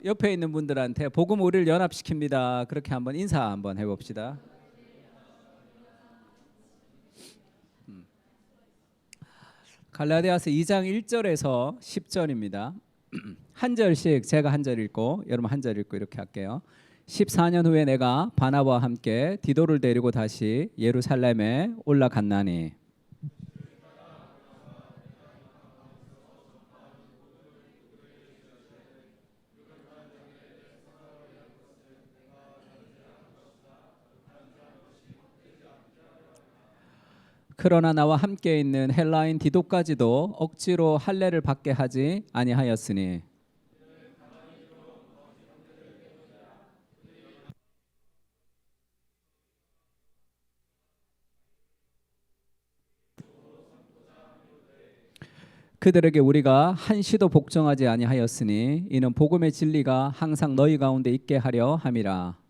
옆에 있는 분들한테 복음 우리를 연합시킵니다. 그렇게 한번 인사 한번 해봅시다. 갈라디아서 2장 1절에서 10절입니다. 한 절씩 제가 한 절 읽고 여러분 한 절 읽고 이렇게 할게요. 14년 후에 내가 바나바와 함께 디도를 데리고 다시 예루살렘에 올라갔나니 그러나 나와 함께 있는 헬라인 디도까지도 억지로 할례를 받게 하지 아니하였으니 그들에게 우리가 한시도 복종하지 아니하였으니 이는 복음의 진리가 항상 너희 가운데 있게 하려 함이라.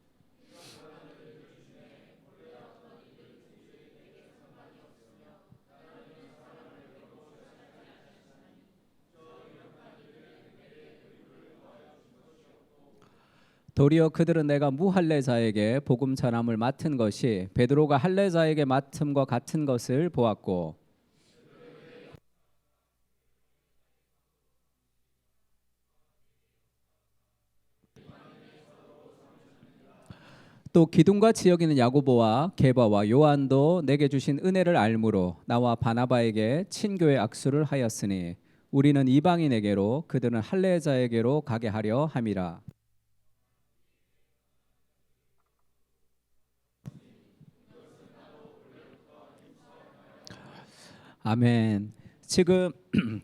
도리어 그들은 내가 무할례자에게 복음 전함을 맡은 것이 베드로가 할례자에게 맡음과 같은 것을 보았고 또 기둥과 지역이는 야고보와 게바와 요한도 내게 주신 은혜를 알므로 나와 바나바에게 친교의 악수를 하였으니 우리는 이방인에게로 그들은 할례자에게로 가게 하려 함이라. 아멘. 지금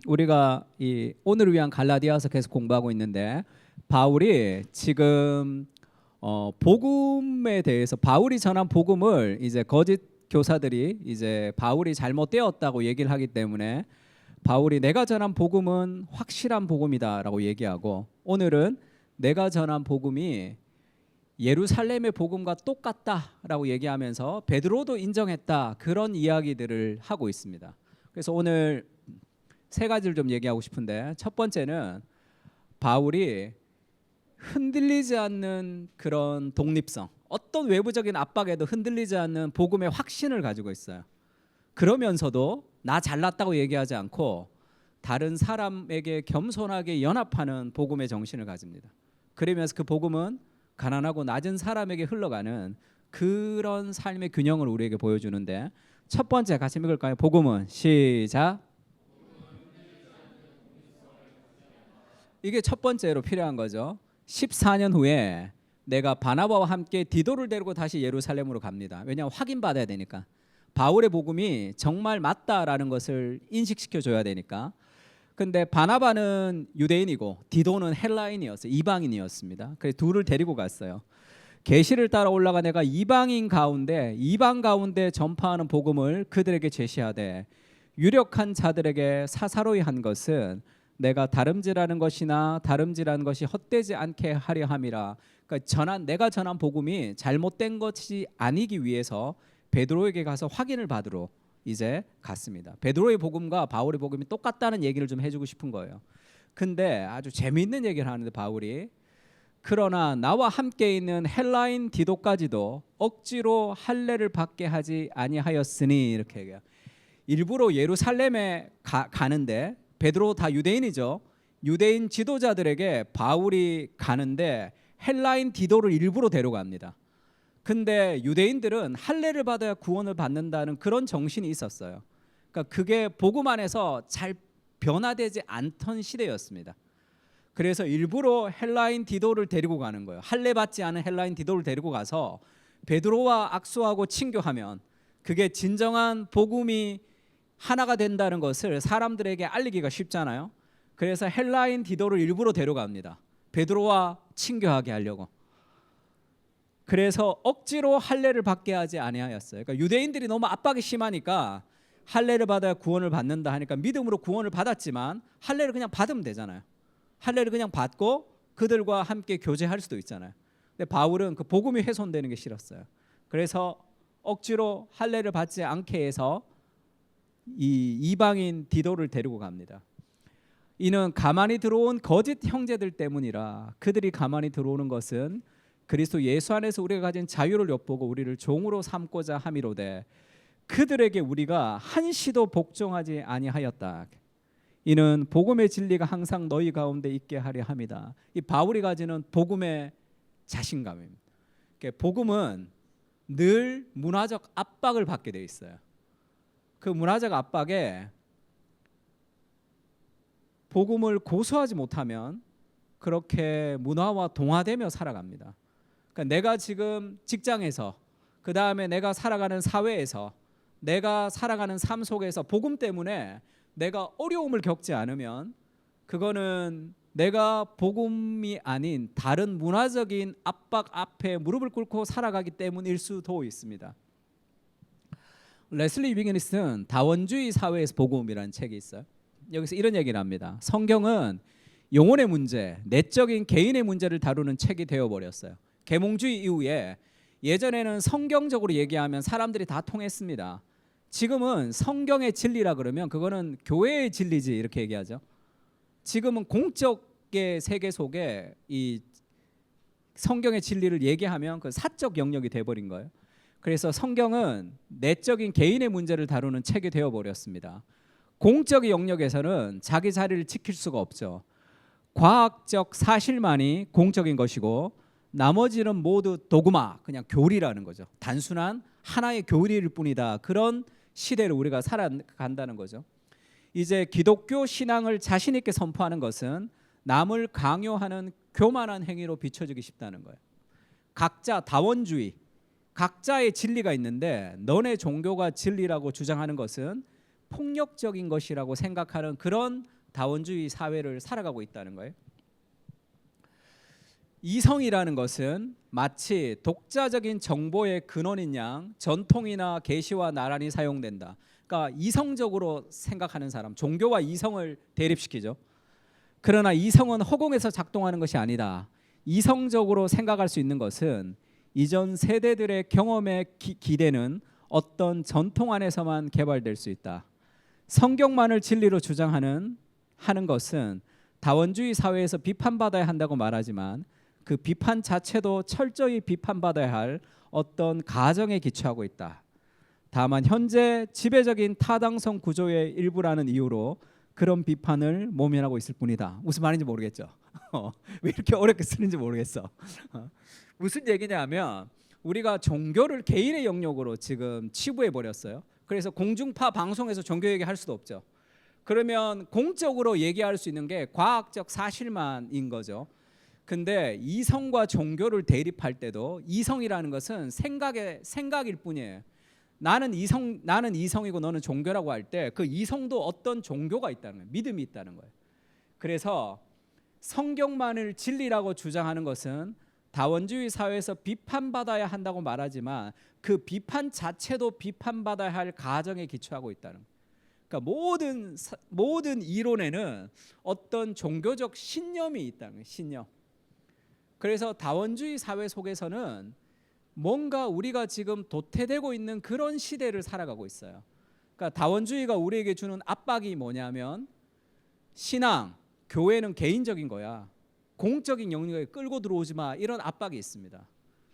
우리가 이 오늘을 위한 갈라디아서 계속 공부하고 있는데 바울이 지금 복음에 대해서 바울이 전한 복음을 이제 거짓 교사들이 이제 바울이 잘못되었다고 얘기를 하기 때문에 바울이 내가 전한 복음은 확실한 복음이다라고 얘기하고 오늘은 내가 전한 복음이 예루살렘의 복음과 똑같다라고 얘기하면서 베드로도 인정했다 그런 이야기들을 하고 있습니다. 그래서 오늘 세 가지를 좀 얘기하고 싶은데 첫 번째는 바울이 흔들리지 않는 그런 독립성, 어떤 외부적인 압박에도 흔들리지 않는 복음의 확신을 가지고 있어요. 그러면서도 나 잘났다고 얘기하지 않고 다른 사람에게 겸손하게 연합하는 복음의 정신을 가집니다. 그러면서 그 복음은 가난하고 낮은 사람에게 흘러가는 그런 삶의 균형을 우리에게 보여주는데 첫 번째 같이 읽을까요? 복음은 시작. 이게 첫 번째로 필요한 거죠. 14년 후에 내가 바나바와 함께 디도를 데리고 다시 예루살렘으로 갑니다. 왜냐하면 확인받아야 되니까. 바울의 복음이 정말 맞다라는 것을 인식시켜 줘야 되니까. 근데 바나바는 유대인이고 디도는 헬라인이었어요. 이방인이었습니다. 그래서 둘을 데리고 갔어요. 계시를 따라 올라가 내가 이방 가운데 전파하는 복음을 그들에게 제시하되 유력한 자들에게 사사로이 한 것은 내가 다름질하는 것이 헛되지 않게 하려 함이라. 그러니까 내가 전한 복음이 잘못된 것이 아니기 위해서 베드로에게 가서 확인을 받으러 이제 갔습니다. 베드로의 복음과 바울의 복음이 똑같다는 얘기를 좀 해주고 싶은 거예요. 근데 아주 재미있는 얘기를 하는데 바울이 그러나 나와 함께 있는 헬라인 디도까지도 억지로 할례를 받게 하지 아니하였으니 이렇게 얘기해요. 일부러 예루살렘에 가는데 베드로 다 유대인이죠. 유대인 지도자들에게 바울이 가는데 헬라인 디도를 일부러 데려갑니다. 근데 유대인들은 할례를 받아야 구원을 받는다는 그런 정신이 있었어요. 그러니까 그게 복음 안에서 잘 변화되지 않던 시대였습니다. 그래서 일부러 헬라인 디도를 데리고 가는 거예요. 할례 받지 않은 헬라인 디도를 데리고 가서 베드로와 악수하고 친교하면 그게 진정한 복음이 하나가 된다는 것을 사람들에게 알리기가 쉽잖아요. 그래서 헬라인 디도를 일부러 데려갑니다. 베드로와 친교하게 하려고. 그래서 억지로 할례를 받게 하지 아니하였어요. 그러니까 유대인들이 너무 압박이 심하니까 할례를 받아야 구원을 받는다 하니까 믿음으로 구원을 받았지만 할례를 그냥 받으면 되잖아요. 할례를 그냥 받고 그들과 함께 교제할 수도 있잖아요. 근데 바울은 그 복음이 훼손되는 게 싫었어요. 그래서 억지로 할례를 받지 않게 해서 이 이방인 디도를 데리고 갑니다. 이는 가만히 들어온 거짓 형제들 때문이라. 그들이 가만히 들어오는 것은 그리스도 예수 안에서 우리가 가진 자유를 엿보고 우리를 종으로 삼고자 함이로되 그들에게 우리가 한시도 복종하지 아니하였다. 이는 복음의 진리가 항상 너희 가운데 있게 하려 함이다. 이 바울이 가지는 복음의 자신감입니다. 복음은 늘 문화적 압박을 받게 돼 있어요. 그 문화적 압박에 복음을 고수하지 못하면 그렇게 문화와 동화되며 살아갑니다. 그러니까 내가 지금 직장에서, 그 다음에 내가 살아가는 사회에서, 내가 살아가는 삶 속에서 복음 때문에 내가 어려움을 겪지 않으면 그거는 내가 복음이 아닌 다른 문화적인 압박 앞에 무릎을 꿇고 살아가기 때문일 수도 있습니다. 레슬리 위기니스는 다원주의 사회에서 복음이라는 책이 있어요. 여기서 이런 얘기를 합니다. 성경은 영혼의 문제, 내적인 개인의 문제를 다루는 책이 되어버렸어요. 계몽주의 이후에 예전에는 성경적으로 얘기하면 사람들이 다 통했습니다. 지금은 성경의 진리라 그러면 그거는 교회의 진리지 이렇게 얘기하죠. 지금은 공적의 세계 속에 이 성경의 진리를 얘기하면 그 사적 영역이 돼버린 거예요. 그래서 성경은 내적인 개인의 문제를 다루는 책이 되어버렸습니다. 공적인 영역에서는 자기 자리를 지킬 수가 없죠. 과학적 사실만이 공적인 것이고 나머지는 모두 도그마, 그냥 교리라는 거죠. 단순한 하나의 교리일 뿐이다. 그런 시대를 우리가 살아간다는 거죠. 이제 기독교 신앙을 자신 있게 선포하는 것은 남을 강요하는 교만한 행위로 비춰지기 쉽다는 거예요. 각자 다원주의, 각자의 진리가 있는데 너네 종교가 진리라고 주장하는 것은 폭력적인 것이라고 생각하는 그런 다원주의 사회를 살아가고 있다는 거예요. 이성이라는 것은 마치 독자적인 정보의 근원인 양 전통이나 계시와 나란히 사용된다. 그러니까 이성적으로 생각하는 사람, 종교와 이성을 대립시키죠. 그러나 이성은 허공에서 작동하는 것이 아니다. 이성적으로 생각할 수 있는 것은 이전 세대들의 경험에 기대는 어떤 전통 안에서만 개발될 수 있다. 성경만을 진리로 주장하는 것은 다원주의 사회에서 비판받아야 한다고 말하지만 그 비판 자체도 철저히 비판받아야 할 어떤 가정에 기초하고 있다. 다만 현재 지배적인 타당성 구조의 일부라는 이유로 그런 비판을 모면하고 있을 뿐이다. 무슨 말인지 모르겠죠. 왜 이렇게 어렵게 쓰는지 모르겠어. 무슨 얘기냐면 우리가 종교를 개인의 영역으로 지금 치부해 버렸어요. 그래서 공중파 방송에서 종교 얘기할 수도 없죠. 그러면 공적으로 얘기할 수 있는 게 과학적 사실만인 거죠. 근데 이성과 종교를 대립할 때도 이성이라는 것은 생각일 뿐이에요. 나는 이성이고 너는 종교라고 할 때 그 이성도 어떤 종교가 있다는 거예요. 믿음이 있다는 거예요. 그래서 성경만을 진리라고 주장하는 것은 다원주의 사회에서 비판받아야 한다고 말하지만 그 비판 자체도 비판받아야 할 가정에 기초하고 있다는 거예요. 그러니까 모든 이론에는 어떤 종교적 신념이 있다는 거예요. 신념. 그래서 다원주의 사회 속에서는 뭔가 우리가 지금 도태되고 있는 그런 시대를 살아가고 있어요. 그러니까 다원주의가 우리에게 주는 압박이 뭐냐면 신앙, 교회는 개인적인 거야. 공적인 영역에 끌고 들어오지 마. 이런 압박이 있습니다.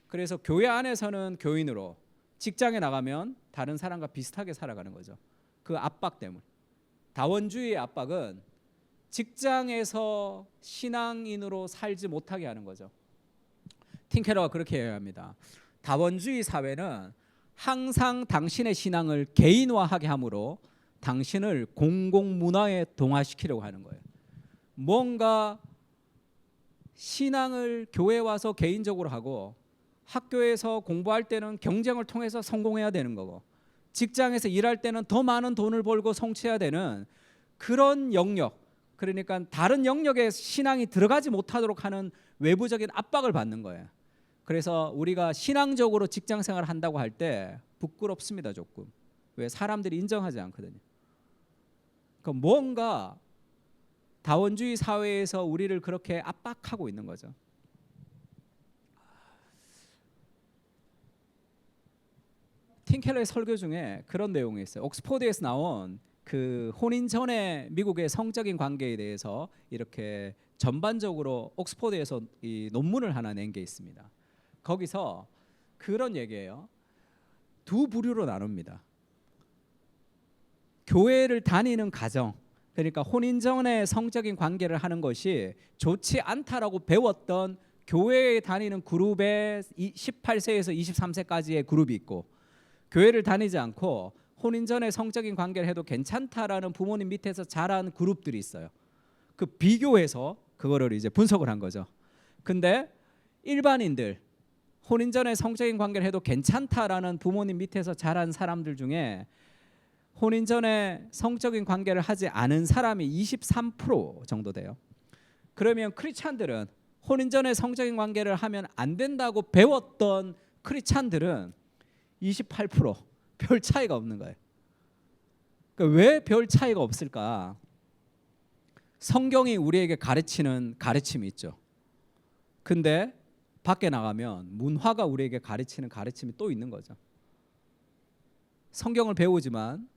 그래서 교회 안에서는 교인으로, 직장에 나가면 다른 사람과 비슷하게 살아가는 거죠. 그 압박 때문에. 다원주의의 압박은 직장에서 신앙인으로 살지 못하게 하는 거죠. 틴케러가 그렇게 얘기합니다. 다원주의 사회는 항상 당신의 신앙을 개인화하게 하므로 당신을 공공문화에 동화시키려고 하는 거예요. 뭔가 신앙을 교회에 와서 개인적으로 하고 학교에서 공부할 때는 경쟁을 통해서 성공해야 되는 거고 직장에서 일할 때는 더 많은 돈을 벌고 성취해야 되는 그런 영역, 그러니까 다른 영역에 신앙이 들어가지 못하도록 하는 외부적인 압박을 받는 거예요. 그래서 우리가 신앙적으로 직장 생활을 한다고 할 때 부끄럽습니다. 조금. 왜? 사람들이 인정하지 않거든요. 그러니까 뭔가 다원주의 사회에서 우리를 그렇게 압박하고 있는 거죠. 틴켈러의 설교 중에 그런 내용이 있어요. 옥스퍼드에서 나온 그 혼인 전에 미국의 성적인 관계에 대해서 이렇게 전반적으로 옥스퍼드에서 이 논문을 하나 낸 게 있습니다. 거기서 그런 얘기예요. 두 부류로 나눕니다. 교회를 다니는 가정, 그러니까 혼인 전에 성적인 관계를 하는 것이 좋지 않다라고 배웠던 교회에 다니는 그룹의 18세에서 23세까지의 그룹이 있고, 교회를 다니지 않고 혼인 전에 성적인 관계를 해도 괜찮다라는 부모님 밑에서 자란 그룹들이 있어요. 그 비교해서 그거를 이제 분석을 한 거죠. 근데 일반인들, 혼인 전에 성적인 관계를 해도 괜찮다라는 부모님 밑에서 자란 사람들 중에 혼인 전에 성적인 관계를 하지 않은 사람이 23% 정도 돼요. 그러면 크리스찬들은 혼인 전에 성적인 관계를 하면 안 된다고 배웠던 크리스찬들은 28%, 별 차이가 없는 거예요. 그러니까 왜 별 차이가 없을까? 성경이 우리에게 가르치는 가르침이 있죠. 근데 밖에 나가면 문화가 우리에게 가르치는 가르침이 또 있는 거죠. 성경을 배우지만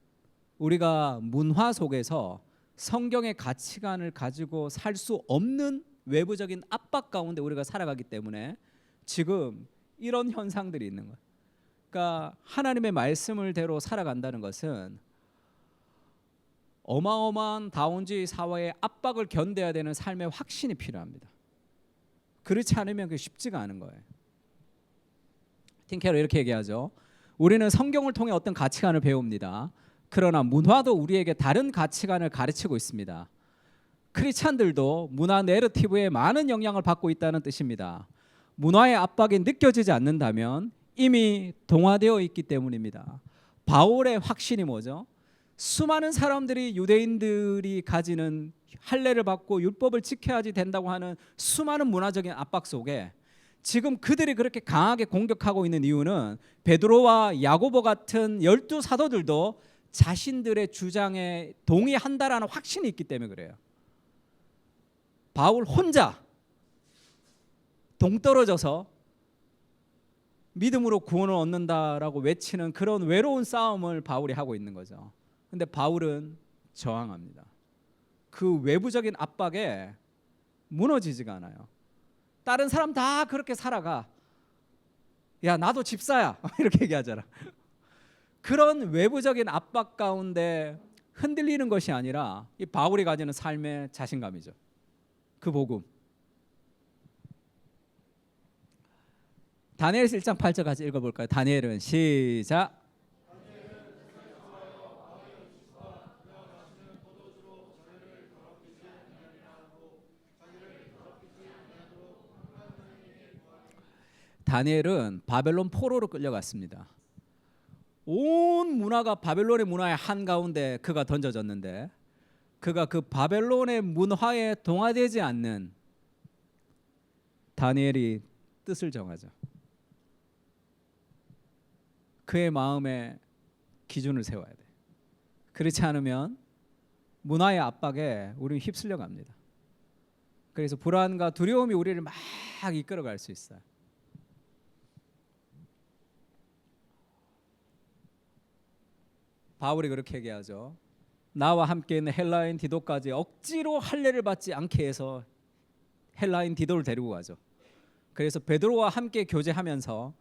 우리가 문화 속에서 성경의 가치관을 가지고 살 수 없는 외부적인 압박 가운데 우리가 살아가기 때문에 지금 이런 현상들이 있는 거예요. 그러니까 하나님의 말씀을 대로 살아간다는 것은 어마어마한 다원주의 사회의 압박을 견뎌야 되는 삶의 확신이 필요합니다. 그렇지 않으면 그게 쉽지가 않은 거예요. 틴케러 이렇게 얘기하죠. 우리는 성경을 통해 어떤 가치관을 배웁니다. 그러나 문화도 우리에게 다른 가치관을 가르치고 있습니다. 크리스찬들도 문화 내러티브에 많은 영향을 받고 있다는 뜻입니다. 문화의 압박이 느껴지지 않는다면 이미 동화되어 있기 때문입니다. 바울의 확신이 뭐죠? 수많은 사람들이 유대인들이 가지는 할례를 받고 율법을 지켜야지 된다고 하는 수많은 문화적인 압박 속에 지금 그들이 그렇게 강하게 공격하고 있는 이유는 베드로와 야고보 같은 12 사도들도 자신들의 주장에 동의한다라는 확신이 있기 때문에 그래요. 바울 혼자 동떨어져서 믿음으로 구원을 얻는다라고 외치는 그런 외로운 싸움을 바울이 하고 있는 거죠. 근데 바울은 저항합니다. 그 외부적인 압박에 무너지지가 않아요. 다른 사람 다 그렇게 살아가. 야, 나도 집사야. 이렇게 얘기하잖아. 그런 외부적인 압박 가운데 흔들리는 것이 아니라 이 바울이 가지는 삶의 자신감이죠. 그 복음. 다니엘서 1장 8절 같이 읽어볼까요? 다니엘은 시작. 다니엘은 바벨론 포로로 끌려갔습니다. 온 문화가 바벨론의 문화의 한가운데 그가 던져졌는데 그가 그 바벨론의 문화에 동화되지 않는 다니엘이 뜻을 정하죠. 그의 마음에 기준을 세워야 돼. 그렇지 않으면 문화의 압박에 우리는 휩쓸려 갑니다. 그래서 불안과 두려움이 우리를 막 이끌어갈 수 있어요. 바울이 그렇게 얘기하죠. 나와 함께 있는 헬라인 디도까지 억지로 할례를 받지 않게 해서 헬라인 디도를 데리고 가죠. 그래서 베드로와 함께 교제하면서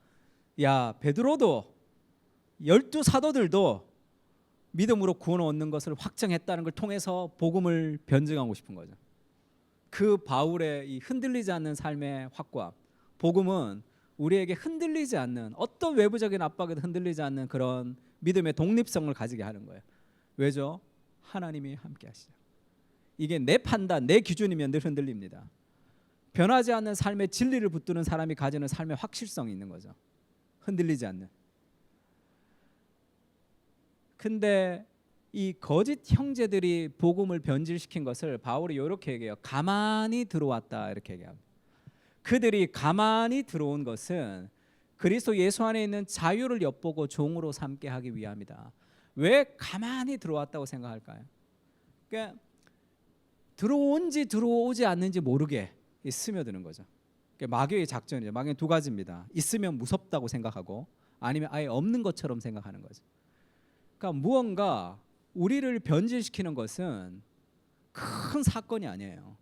야, 베드로도 12 사도들도 믿음으로 구원을 얻는 것을 확정했다는 걸 통해서 복음을 변증하고 싶은 거죠. 그 바울의 이 흔들리지 않는 삶의 확고함, 복음은 우리에게 흔들리지 않는 어떤 외부적인 압박에도 흔들리지 않는 그런 믿음의 독립성을 가지게 하는 거예요. 왜죠? 하나님이 함께 하시죠. 이게 내 판단, 내 기준이면 늘 흔들립니다. 변하지 않는 삶의 진리를 붙드는 사람이 가지는 삶의 확실성이 있는 거죠. 흔들리지 않는. 근데 이 거짓 형제들이 복음을 변질시킨 것을 바울이 이렇게 얘기해요. 가만히 들어왔다 이렇게 얘기합니다. 그들이 가만히 들어온 것은 그리스도 예수 안에 있는 자유를 엿보고 종으로 삼게 하기 위함이다. 왜 가만히 들어왔다고 생각할까요? 그러니까 들어온지 들어오지 않는지 모르게 스며드는 거죠. 그러니까 마귀의 작전이죠. 마귀는 두 가지입니다. 있으면 무섭다고 생각하고 아니면 아예 없는 것처럼 생각하는 거죠. 그러니까 무언가 우리를 변질시키는 것은 큰 사건이 아니에요.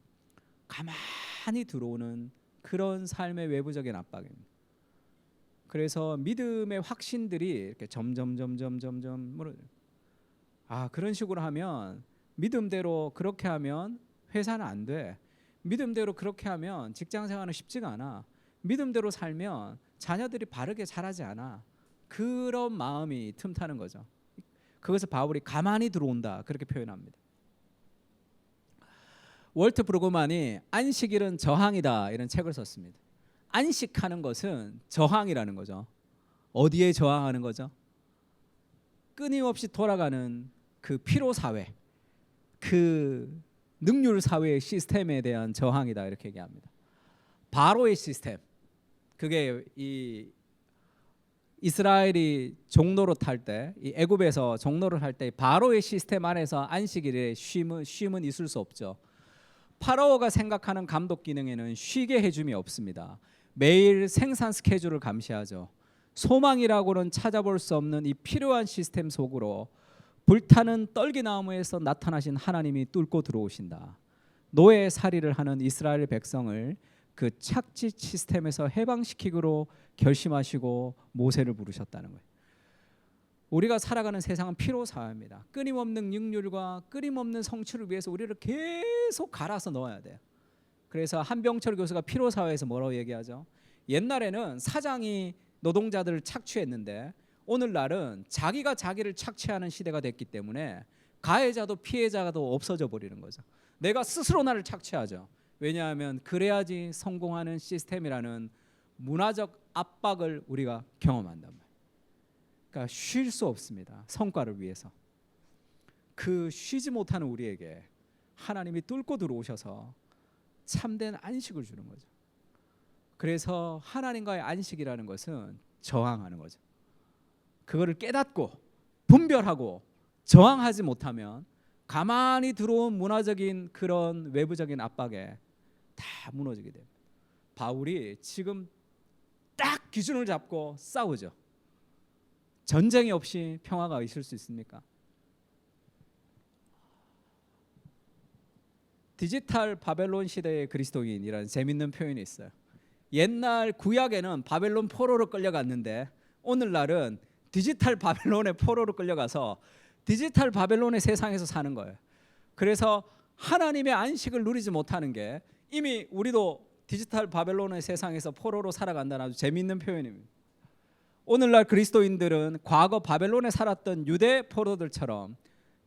가만히 들어오는 그런 삶의 외부적인 압박입니다. 그래서 믿음의 확신들이 이렇게 점점 무너져요. 그런 식으로 하면, 믿음대로 그렇게 하면 회사는 안 돼. 믿음대로 그렇게 하면 직장 생활은 쉽지가 않아. 믿음대로 살면 자녀들이 바르게 자라지 않아. 그런 마음이 틈타는 거죠. 그것을 바울이 가만히 들어온다 그렇게 표현합니다. 월트 브루그만이 안식일은 저항이다 이런 책을 썼습니다. 안식하는 것은 저항이라는 거죠. 어디에 저항하는 거죠? 끊임없이 돌아가는 그 피로 사회, 그 능률 사회의 시스템에 대한 저항이다 이렇게 얘기합니다. 바로의 시스템, 그게 이 이스라엘이 종로를 탈 때, 이 애굽에서 종로를 할 때 바로의 시스템 안에서 안식일에 쉼은 있을 수 없죠. 파라오가 생각하는 감독 기능에는 쉬게 해줌이 없습니다. 매일 생산 스케줄을 감시하죠. 소망이라고는 찾아볼 수 없는 이 필요한 시스템 속으로 불타는 떨기나무에서 나타나신 하나님이 뚫고 들어오신다. 노예살이를 하는 이스라엘 백성을 그 착지 시스템에서 해방시키기로 결심하시고 모세를 부르셨다는 거예요. 우리가 살아가는 세상은 피로사회입니다. 끊임없는 능률과 끊임없는 성취를 위해서 우리를 계속 갈아서 넣어야 돼요. 그래서 한병철 교수가 피로사회에서 뭐라고 얘기하죠? 옛날에는 사장이 노동자들을 착취했는데 오늘날은 자기가 자기를 착취하는 시대가 됐기 때문에 가해자도 피해자도 없어져 버리는 거죠. 내가 스스로 나를 착취하죠. 왜냐하면 그래야지 성공하는 시스템이라는 문화적 압박을 우리가 경험한단 말이에요. 그러니까 쉴 수 없습니다. 성과를 위해서. 그 쉬지 못하는 우리에게 하나님이 뚫고 들어오셔서 참된 안식을 주는 거죠. 그래서 하나님과의 안식이라는 것은 저항하는 거죠. 그거를 깨닫고 분별하고 저항하지 못하면 가만히 들어온 문화적인 그런 외부적인 압박에 다 무너지게 됩니다. 바울이 지금 딱 기준을 잡고 싸우죠. 전쟁이 없이 평화가 있을 수 있습니까? 디지털 바벨론 시대의 그리스도인이라는 재밌는 표현이 있어요. 옛날 구약에는 바벨론 포로로 끌려갔는데 오늘날은 디지털 바벨론의 포로로 끌려가서 디지털 바벨론의 세상에서 사는 거예요. 그래서 하나님의 안식을 누리지 못하는 게 이미 우리도 디지털 바벨론의 세상에서 포로로 살아간다는 아주 재미있는 표현입니다. 오늘날 그리스도인들은 과거 바벨론에 살았던 유대 포로들처럼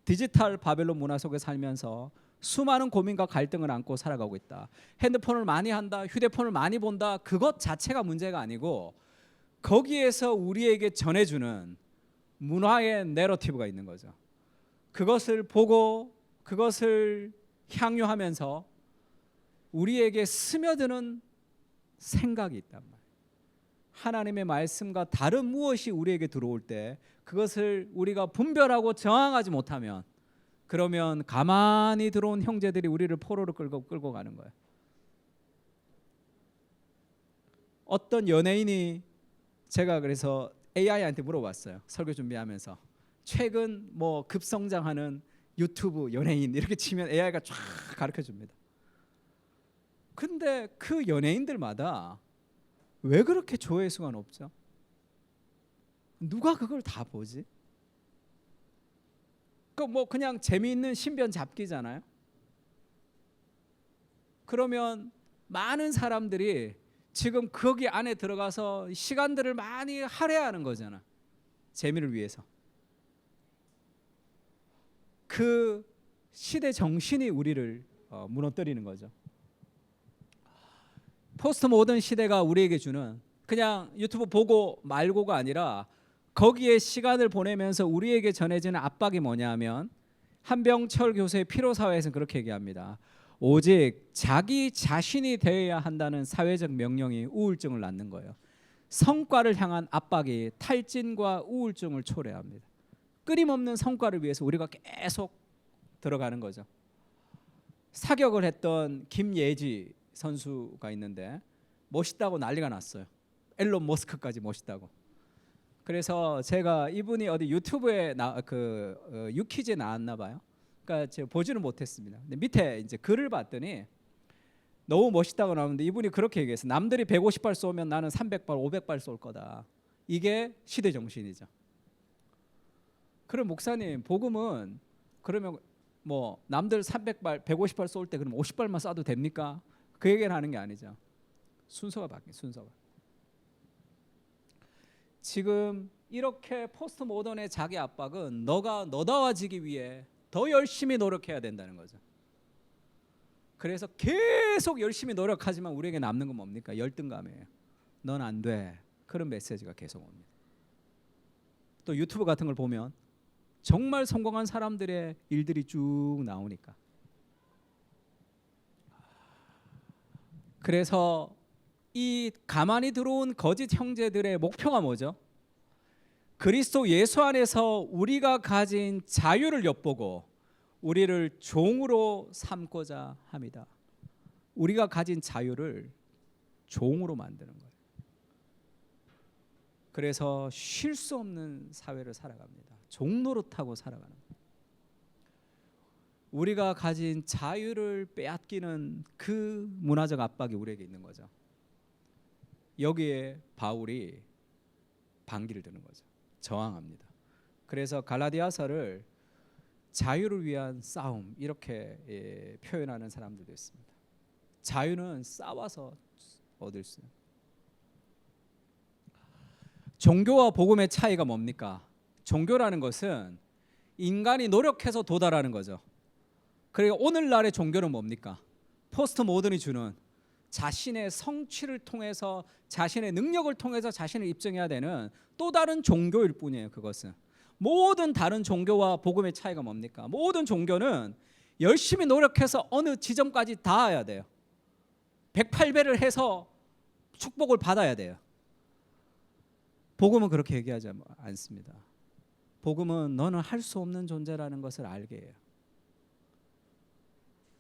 디지털 바벨론 문화 속에 살면서 수많은 고민과 갈등을 안고 살아가고 있다. 핸드폰을 많이 한다, 휴대폰을 많이 본다, 그것 자체가 문제가 아니고 거기에서 우리에게 전해주는 문화의 내러티브가 있는 거죠. 그것을 보고 그것을 향유하면서 우리에게 스며드는 생각이 있단 말이에요. 하나님의 말씀과 다른 무엇이 우리에게 들어올 때 그것을 우리가 분별하고 저항하지 못하면 그러면 가만히 들어온 형제들이 우리를 포로로 끌고 가는 거예요. 어떤 연예인이 제가 그래서 AI한테 물어봤어요. 설교 준비하면서 최근 뭐 급성장하는 유튜브 연예인 이렇게 치면 AI가 쫙 가르쳐 줍니다. 근데 그 연예인들마다 왜 그렇게 조회수가 높죠? 누가 그걸 다 보지? 그 뭐 그냥 재미있는 신변 잡기잖아요. 그러면 많은 사람들이 지금 거기 안에 들어가서 시간들을 많이 할애하는 거잖아. 재미를 위해서. 그 시대 정신이 우리를 무너뜨리는 거죠. 포스트 모던 시대가 우리에게 주는 그냥 유튜브 보고 말고가 아니라 거기에 시간을 보내면서 우리에게 전해지는 압박이 뭐냐면 한병철 교수의 피로사회에서는 그렇게 얘기합니다. 오직 자기 자신이 되어야 한다는 사회적 명령이 우울증을 낳는 거예요. 성과를 향한 압박이 탈진과 우울증을 초래합니다. 끊임없는 성과를 위해서 우리가 계속 들어가는 거죠. 사격을 했던 김예지 선수가 있는데 멋있다고 난리가 났어요. 앨런 머스크까지 멋있다고. 그래서 제가 이분이 어디 유튜브에 유퀴즈에 나왔나 봐요. 그러니까 제가 보지는 못했습니다. 근데 밑에 이제 글을 봤더니 너무 멋있다고 나오는데 이분이 그렇게 얘기했어요. 남들이 150발 쏘면 나는 300발, 500발 쏠 거다. 이게 시대 정신이죠. 그럼 목사님, 복음은 그러면 뭐 남들 300발, 150발 쏠 때 그럼 50발만 쏴도 됩니까? 그 얘기를 하는 게 아니죠. 순서가 바뀌어요. 순서가. 지금 이렇게 포스트 모던의 자기 압박은 너가 너다워지기 위해 더 열심히 노력해야 된다는 거죠. 그래서 계속 열심히 노력하지만 우리에게 남는 건 뭡니까? 열등감이에요. 넌 안 돼. 그런 메시지가 계속 옵니다. 또 유튜브 같은 걸 보면 정말 성공한 사람들의 일들이 쭉 나오니까. 그래서 이 가만히 들어온 거짓 형제들의 목표가 뭐죠? 그리스도 예수 안에서 우리가 가진 자유를 엿보고 우리를 종으로 삼고자 합니다. 우리가 가진 자유를 종으로 만드는 거예요. 그래서 쉴 수 없는 사회를 살아갑니다. 종노릇하고 살아가는 거예요. 우리가 가진 자유를 빼앗기는 그 문화적 압박이 우리에게 있는 거죠. 여기에 바울이 반기를 드는 거죠. 저항합니다. 그래서 갈라디아서를 자유를 위한 싸움 이렇게 표현하는 사람들도 있습니다. 자유는 싸워서 얻을 수 있는. 종교와 복음의 차이가 뭡니까? 종교라는 것은 인간이 노력해서 도달하는 거죠. 그리고 오늘날의 종교는 뭡니까? 포스트 모던이 주는 자신의 성취를 통해서 자신의 능력을 통해서 자신을 입증해야 되는 또 다른 종교일 뿐이에요. 그것은 모든 다른 종교와 복음의 차이가 뭡니까? 모든 종교는 열심히 노력해서 어느 지점까지 닿아야 돼요. 108배를 해서 축복을 받아야 돼요. 복음은 그렇게 얘기하지 않습니다. 복음은 너는 할 수 없는 존재라는 것을 알게 해요.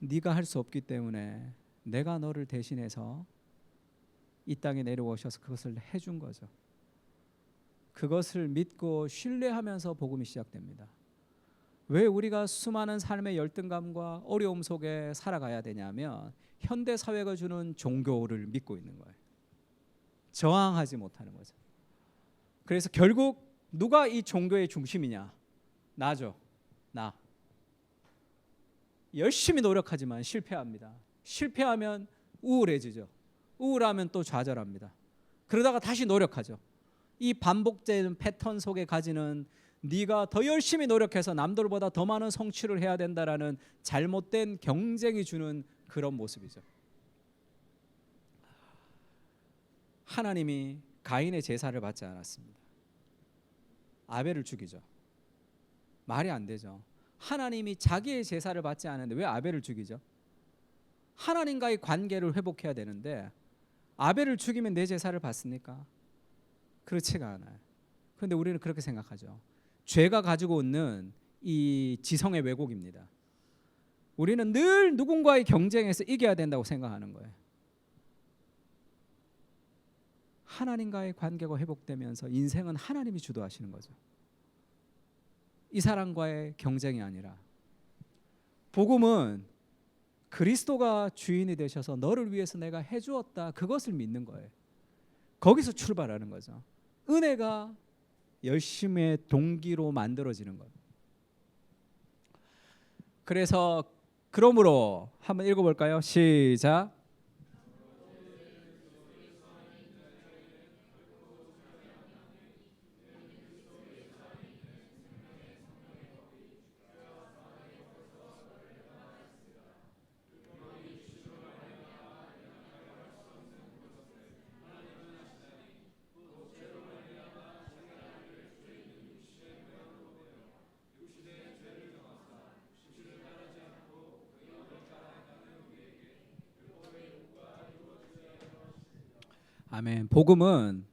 네가 할 수 없기 때문에 내가 너를 대신해서 이 땅에 내려오셔서 그것을 해준 거죠. 그것을 믿고 신뢰하면서 복음이 시작됩니다. 왜 우리가 수많은 삶의 열등감과 어려움 속에 살아가야 되냐면 현대 사회가 주는 종교를 믿고 있는 거예요. 저항하지 못하는 거죠. 그래서 결국 누가 이 종교의 중심이냐? 나죠. 나. 열심히 노력하지만 실패합니다. 실패하면 우울해지죠. 우울하면 또 좌절합니다. 그러다가 다시 노력하죠. 이 반복되는 패턴 속에 가지는 네가 더 열심히 노력해서 남들보다 더 많은 성취를 해야 된다라는 잘못된 경쟁이 주는 그런 모습이죠. 하나님이 가인의 제사를 받지 않았습니다. 아벨을 죽이죠. 말이 안 되죠. 하나님이 자기의 제사를 받지 않았는데 왜 아벨을 죽이죠? 하나님과의 관계를 회복해야 되는데 아벨을 죽이면 내 제사를 받습니까? 그렇지가 않아요. 그런데 우리는 그렇게 생각하죠. 죄가 가지고 있는 이 지성의 왜곡입니다. 우리는 늘 누군가의 경쟁에서 이겨야 된다고 생각하는 거예요. 하나님과의 관계가 회복되면서 인생은 하나님이 주도하시는 거죠. 이 사람과의 경쟁이 아니라 복음은 그리스도가 주인이 되셔서 너를 위해서 내가 해주었다. 그것을 믿는 거예요. 거기서 출발하는 거죠. 은혜가 열심의 동기로 만들어지는 것. 그래서 그러므로 한번 읽어볼까요? 시작. 아멘. 복음은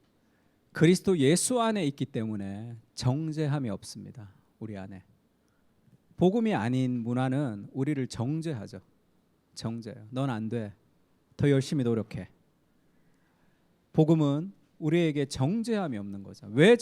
그리스도 예수 안에 있기 때문에 정죄함이 없습니다. 우리 안에. 복음이 아닌 문화는 우리를 정죄하죠. 정죄해요. 넌 안 돼. 더 열심히 노력해. 복음은 우리에게 정죄함이 없는 거죠. 왜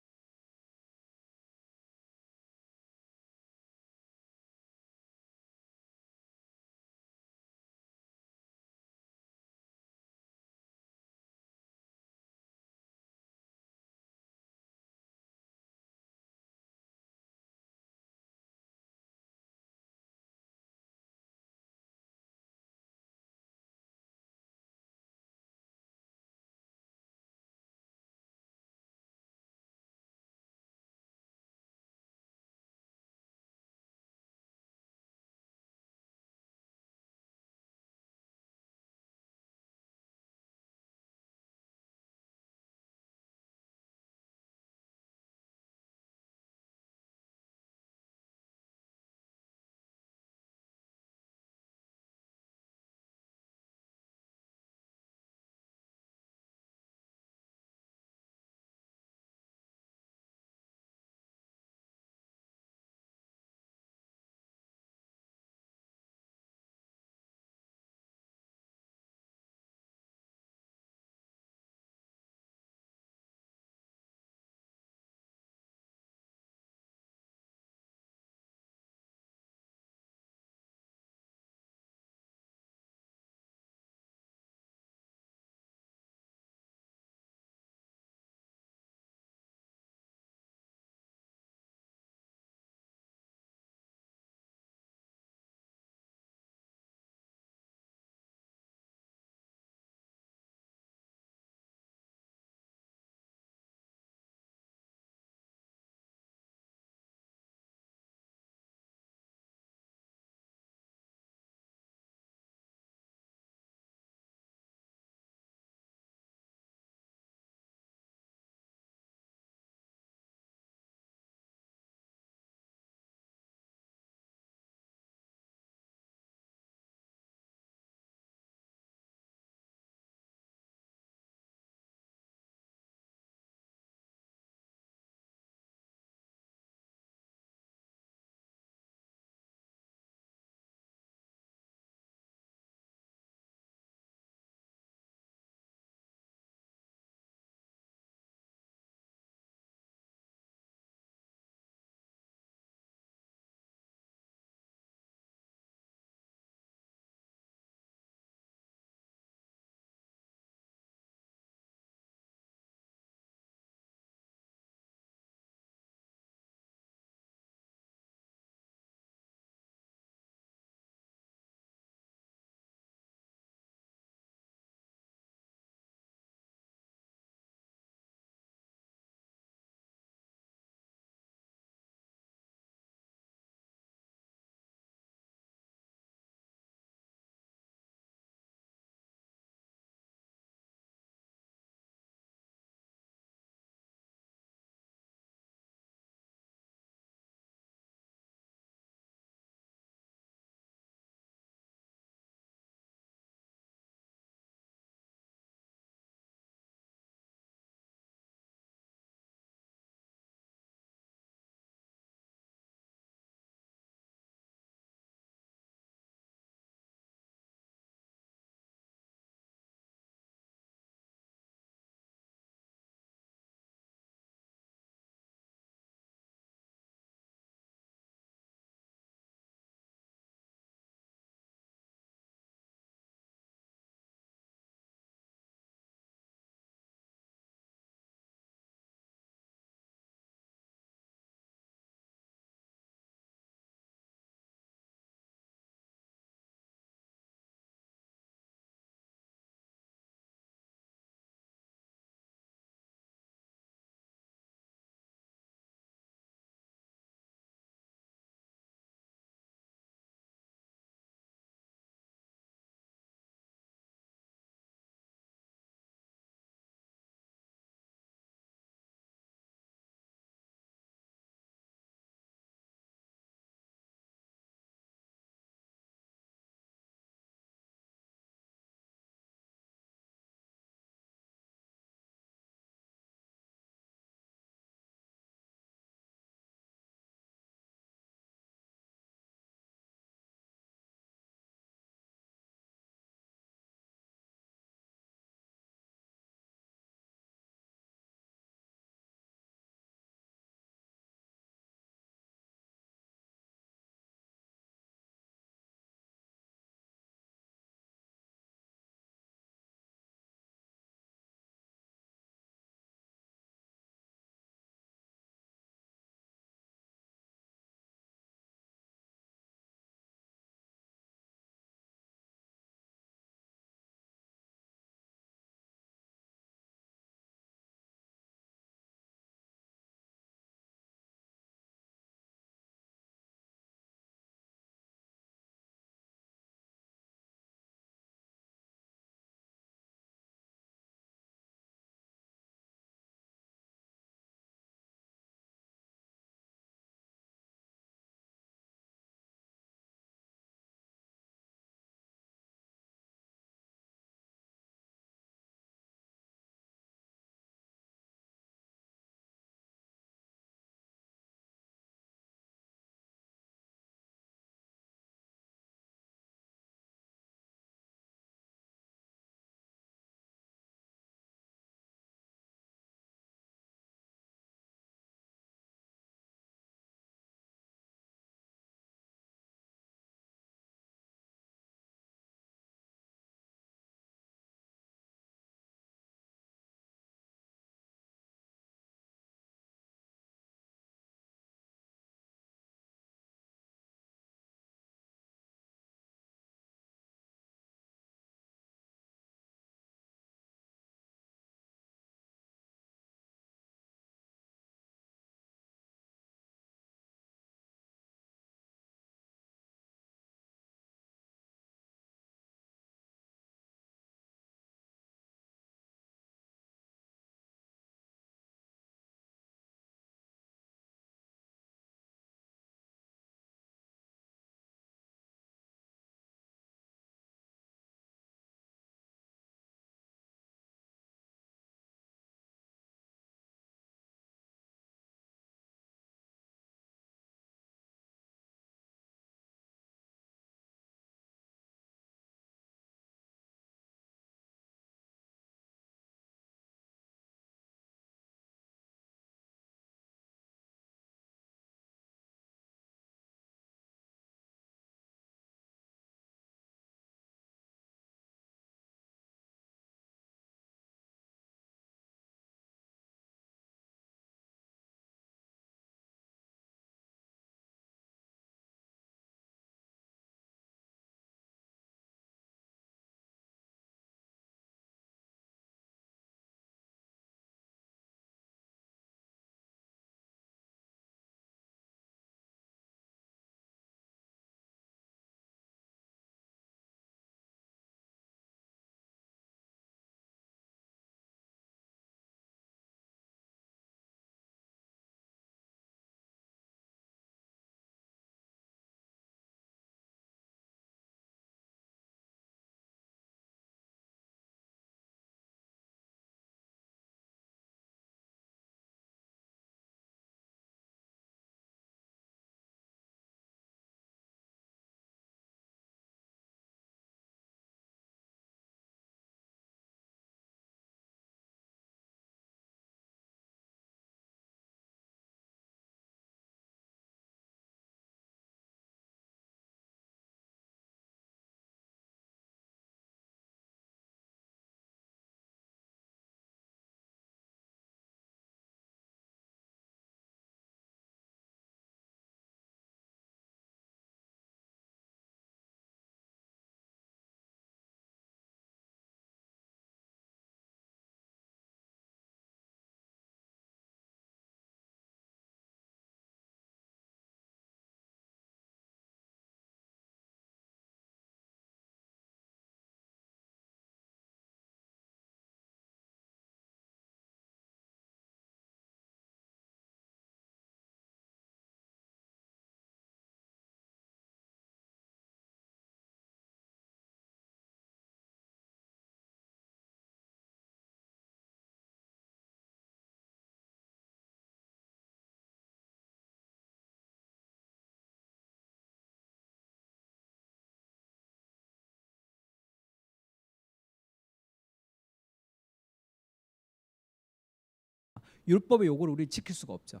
율법의 요구를 우리 지킬 수가 없죠.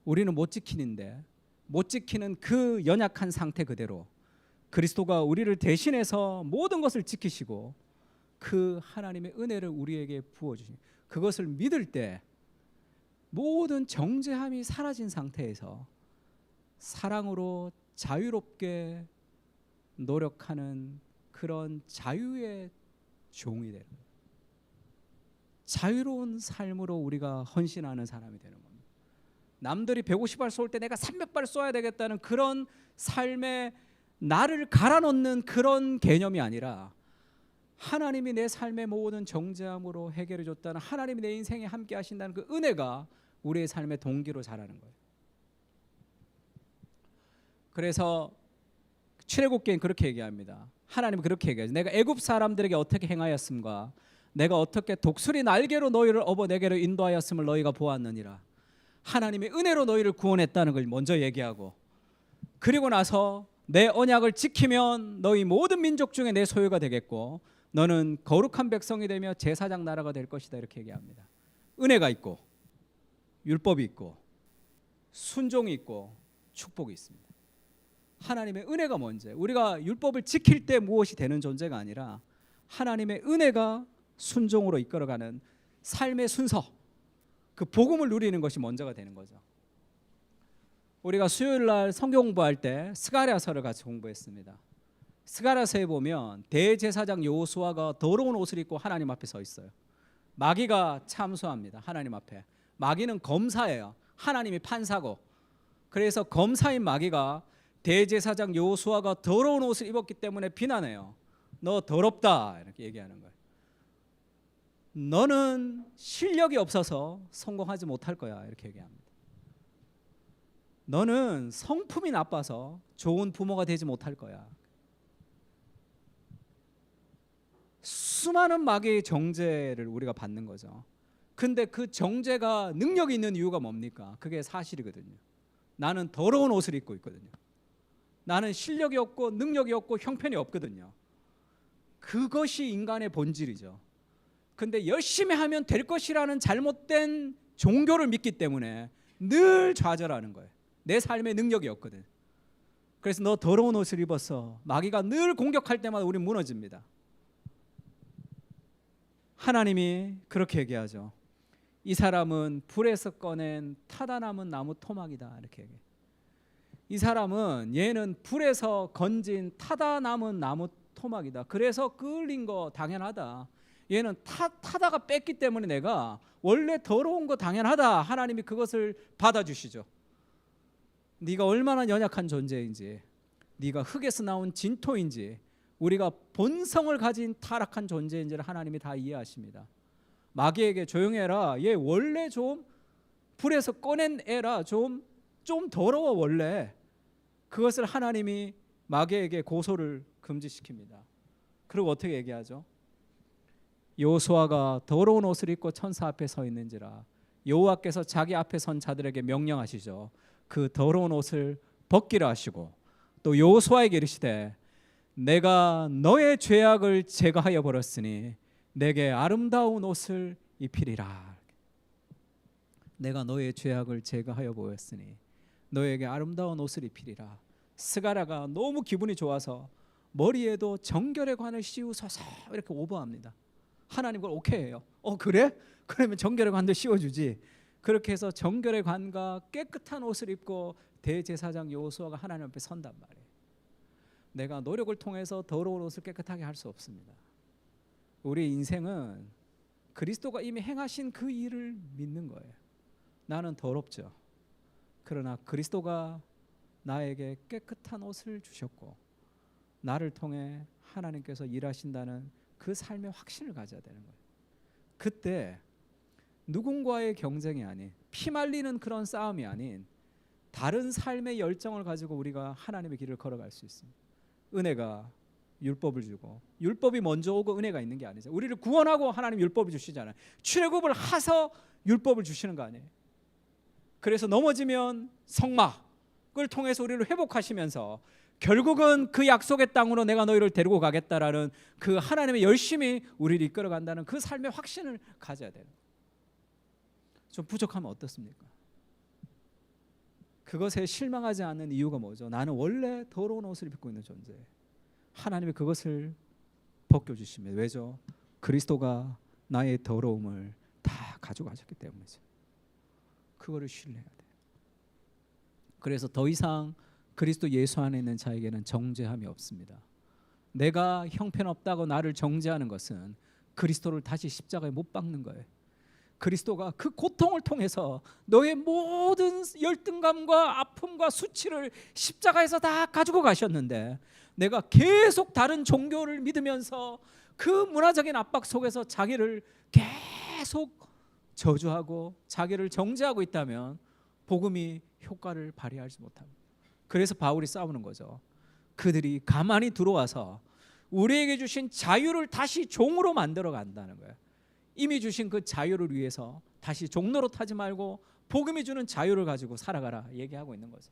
우리는 못 지키는데 못 지키는 그 연약한 상태 그대로 그리스도가 우리를 대신해서 모든 것을 지키시고 그 하나님의 은혜를 우리에게 부어주신 그것을 믿을 때 모든 정죄함이 사라진 상태에서 사랑으로 자유롭게 노력하는 그런 자유의 종이 되는 거예요. 자유로운 삶으로 우리가 헌신하는 사람이 되는 겁니다. 남들이 150발 쏠 때 내가 300발 쏘아야 되겠다는 그런 삶에 나를 갈아넣는 그런 개념이 아니라 하나님이 내 삶의 모든 정죄함으로 해결해 줬다는 하나님이 내 인생에 함께 하신다는 그 은혜가 우리의 삶의 동기로 자라는 거예요. 그래서 출애굽기엔 그렇게 얘기합니다. 하나님은 그렇게 얘기하죠. 내가 애굽 사람들에게 어떻게 행하였음과 내가 어떻게 독수리 날개로 너희를 업어 내게로 인도하였음을 너희가 보았느니라. 하나님의 은혜로 너희를 구원했다는 걸 먼저 얘기하고 그리고 나서 내 언약을 지키면 너희 모든 민족 중에 내 소유가 되겠고 너는 거룩한 백성이 되며 제사장 나라가 될 것이다 이렇게 얘기합니다. 은혜가 있고 율법이 있고 순종이 있고 축복이 있습니다. 하나님의 은혜가 먼저 우리가 율법을 지킬 때 무엇이 되는 존재가 아니라 하나님의 은혜가 순종으로 이끌어가는 삶의 순서 그 복음을 누리는 것이 먼저가 되는 거죠. 우리가 수요일 날 성경 공부할 때 스가랴서를 같이 공부했습니다. 스가랴서에 보면 대제사장 여호수아가 더러운 옷을 입고 하나님 앞에 서 있어요. 마귀가 참수합니다. 하나님 앞에. 마귀는 검사예요. 하나님이 판사고. 그래서 검사인 마귀가 대제사장 여호수아가 더러운 옷을 입었기 때문에 비난해요. 너 더럽다 이렇게 얘기하는 거예요. 너는 실력이 없어서 성공하지 못할 거야 이렇게 얘기합니다. 너는 성품이 나빠서 좋은 부모가 되지 못할 거야. 수많은 마귀의 정죄를 우리가 받는 거죠. 근데 그 정죄가 능력이 있는 이유가 뭡니까? 그게 사실이거든요. 나는 더러운 옷을 입고 있거든요. 나는 실력이 없고 능력이 없고 형편이 없거든요. 그것이 인간의 본질이죠. 근데 열심히 하면 될 것이라는 잘못된 종교를 믿기 때문에 늘 좌절하는 거예요. 내 삶에 능력이 없거든. 그래서 너 더러운 옷을 입었어. 마귀가 늘 공격할 때마다 우리 무너집니다. 하나님이 그렇게 얘기하죠. 이 사람은 불에서 꺼낸 타다 남은 나무 토막이다 이렇게 얘기해요. 이 사람은 얘는 불에서 건진 타다 남은 나무 토막이다. 그래서 끌린 거 당연하다. 얘는 타다가 뺐기 때문에 내가 원래 더러운 거 당연하다. 하나님이 그것을 받아주시죠. 네가 얼마나 연약한 존재인지, 네가 흙에서 나온 진토인지, 우리가 본성을 가진 타락한 존재인지를 하나님이 다 이해하십니다. 마귀에게 조용해라. 얘 원래 좀 불에서 꺼낸 애라 좀 더러워 원래. 그것을 하나님이 마귀에게 고소를 금지시킵니다. 그리고 어떻게 얘기하죠? 여호수아가 더러운 옷을 입고 천사 앞에 서 있는지라 여호와께서 자기 앞에 선 자들에게 명령하시죠. 그 더러운 옷을 벗기라 하시고 또 여호수아에게 이르시되 내가 너의 죄악을 제거하여 버렸으니 내게 아름다운 옷을 입히리라. 내가 너의 죄악을 제거하여 보였으니 너에게 아름다운 옷을 입히리라. 스가랴가 너무 기분이 좋아서 머리에도 정결의 관을 씌우소서 이렇게 오버합니다. 하나님 그걸 오케이 해요. 그래? 그러면 정결의 관도 씌워주지. 그렇게 해서 정결의 관과 깨끗한 옷을 입고 대제사장 여호수아가 하나님 앞에 선단 말이에요. 내가 노력을 통해서 더러운 옷을 깨끗하게 할 수 없습니다. 우리 인생은 그리스도가 이미 행하신 그 일을 믿는 거예요. 나는 더럽죠. 그러나 그리스도가 나에게 깨끗한 옷을 주셨고 나를 통해 하나님께서 일하신다는 그 삶의 확신을 가져야 되는 거예요. 그때 누군가의 경쟁이 아닌 피말리는 그런 싸움이 아닌 다른 삶의 열정을 가지고 우리가 하나님의 길을 걸어갈 수 있습니다. 은혜가 율법을 주고 율법이 먼저 오고 은혜가 있는 게 아니죠. 우리를 구원하고 하나님 율법을 주시잖아요. 출애굽을 하서 율법을 주시는 거 아니에요. 그래서 넘어지면 성막을 통해서 우리를 회복하시면서 결국은 그 약속의 땅으로 내가 너희를 데리고 가겠다라는 그 하나님의 열심히 우리를 이끌어간다는 그 삶의 확신을 가져야 돼요. 좀 부족하면 어떻습니까? 그것에 실망하지 않는 이유가 뭐죠? 나는 원래 더러운 옷을 입고 있는 존재예요. 하나님이 그것을 벗겨주시면 왜죠? 그리스도가 나의 더러움을 다 가져가셨기 때문이죠. 그거를 신뢰해야 돼요. 그래서 더 이상 그리스도 예수 안에 있는 자에게는 정죄함이 없습니다. 내가 형편없다고 나를 정죄하는 것은 그리스도를 다시 십자가에 못 박는 거예요. 그리스도가 그 고통을 통해서 너의 모든 열등감과 아픔과 수치를 십자가에서 다 가지고 가셨는데, 내가 계속 다른 종교를 믿으면서 그 문화적인 압박 속에서 자기를 계속 저주하고 자기를 정죄하고 있다면 복음이 효과를 발휘하지 못합니다. 그래서 바울이 싸우는 거죠. 그들이 가만히 들어와서 우리에게 주신 자유를 다시 종으로 만들어 간다는 거예요. 이미 주신 그 자유를 위해서 다시 종노릇하지 말고 복음이 주는 자유를 가지고 살아가라 얘기하고 있는 거죠.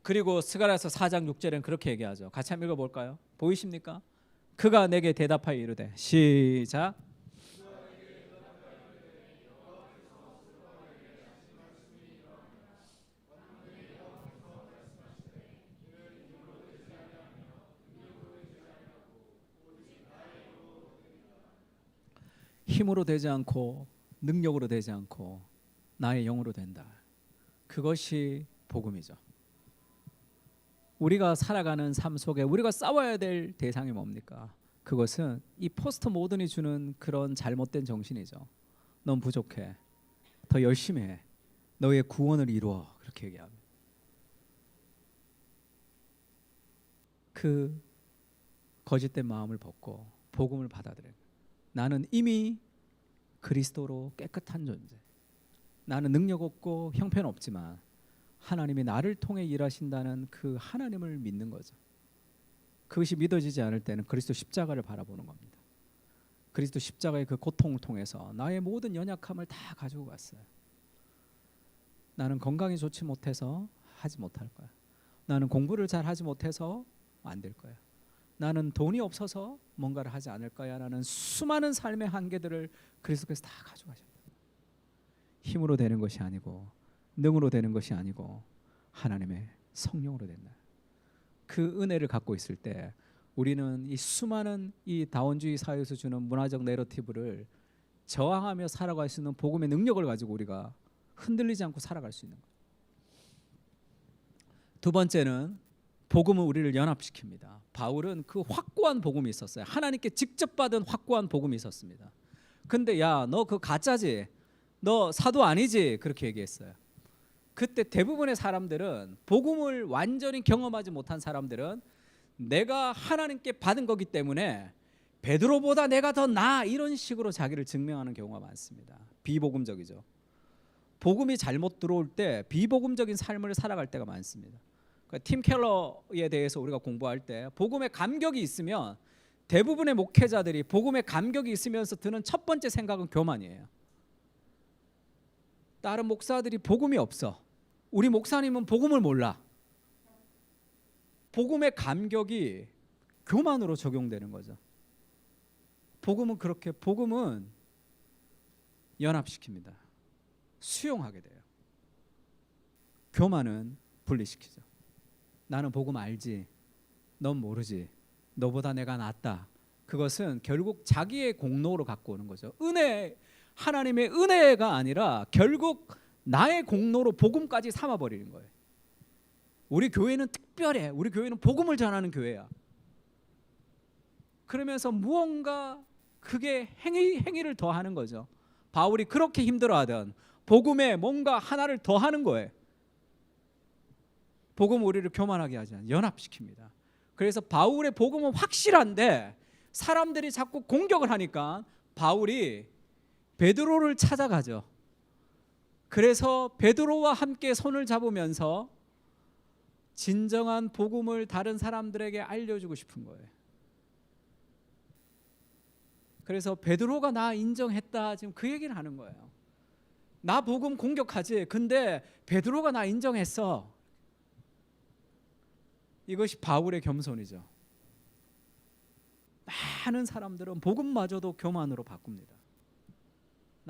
그리고 스가랴서 4장 6절엔 그렇게 얘기하죠. 같이 한번 읽어볼까요? 보이십니까? 그가 내게 대답하여 이르되, 시작. 힘으로 되지 않고 능력으로 되지 않고 나의 영으로 된다. 그것이 복음이죠. 우리가 살아가는 삶 속에 우리가 싸워야 될 대상이 뭡니까? 그것은 이 포스트 모던이 주는 그런 잘못된 정신이죠. 넌 부족해. 더 열심히 해. 너의 구원을 이루어. 그렇게 얘기합니다. 그 거짓된 마음을 벗고 복음을 받아들여요. 나는 이미 그리스도로 깨끗한 존재. 나는 능력 없고 형편 없지만 하나님이 나를 통해 일하신다는 그 하나님을 믿는 거죠. 그것이 믿어지지 않을 때는 그리스도 십자가를 바라보는 겁니다. 그리스도 십자가의 그 고통을 통해서 나의 모든 연약함을 다 가지고 갔어요. 나는 건강이 좋지 못해서 하지 못할 거야. 나는 공부를 잘 하지 못해서 안 될 거야. 나는 돈이 없어서 뭔가를 하지 않을 거야 라는 수많은 삶의 한계들을 그리스도께서 다 가져가셨다. 힘으로 되는 것이 아니고 능으로 되는 것이 아니고 하나님의 성령으로 된다. 그 은혜를 갖고 있을 때 우리는 이 수많은 이 다원주의 사회에서 주는 문화적 내러티브를 저항하며 살아갈 수 있는 복음의 능력을 가지고 우리가 흔들리지 않고 살아갈 수 있는 거예요. 두 번째는 복음은 우리를 연합시킵니다. 바울은 그 확고한 복음이 있었어요. 하나님께 직접 받은 확고한 복음이 있었습니다. 근데 야, 너 그 가짜지? 너 사도 아니지? 그렇게 얘기했어요. 그때 대부분의 사람들은, 복음을 완전히 경험하지 못한 사람들은 내가 하나님께 받은 거기 때문에 베드로보다 내가 더 나아, 이런 식으로 자기를 증명하는 경우가 많습니다. 비복음적이죠. 복음이 잘못 들어올 때 비복음적인 삶을 살아갈 때가 많습니다. 팀 켈러에 대해서 우리가 공부할 때 복음의 감격이 있으면 대부분의 목회자들이 복음의 감격이 있으면서 드는 첫 번째 생각은 교만이에요. 다른 목사들이 복음이 없어. 우리 목사님은 복음을 몰라. 복음의 감격이 교만으로 적용되는 거죠. 복음은 그렇게, 복음은 연합시킵니다. 수용하게 돼요. 교만은 분리시키죠. 나는 복음 알지, 넌 모르지, 너보다 내가 낫다. 그것은 결국 자기의 공로로 갖고 오는 거죠. 은혜, 하나님의 은혜가 아니라 결국 나의 공로로 복음까지 삼아버리는 거예요. 우리 교회는 특별해. 우리 교회는 복음을 전하는 교회야. 그러면서 무언가 그게 행위를 더하는 거죠. 바울이 그렇게 힘들어하던 복음에 뭔가 하나를 더하는 거예요. 복음은 우리를 교만하게 하지 않아요. 연합시킵니다. 그래서 바울의 복음은 확실한데 사람들이 자꾸 공격을 하니까 바울이 베드로를 찾아가죠. 그래서 베드로와 함께 손을 잡으면서 진정한 복음을 다른 사람들에게 알려주고 싶은 거예요. 그래서 베드로가 나 인정했다, 지금 그 얘기를 하는 거예요. 나 복음 공격하지, 근데 베드로가 나 인정했어. 이것이 바울의 겸손이죠. 많은 사람들은 복음마저도 교만으로 바꿉니다.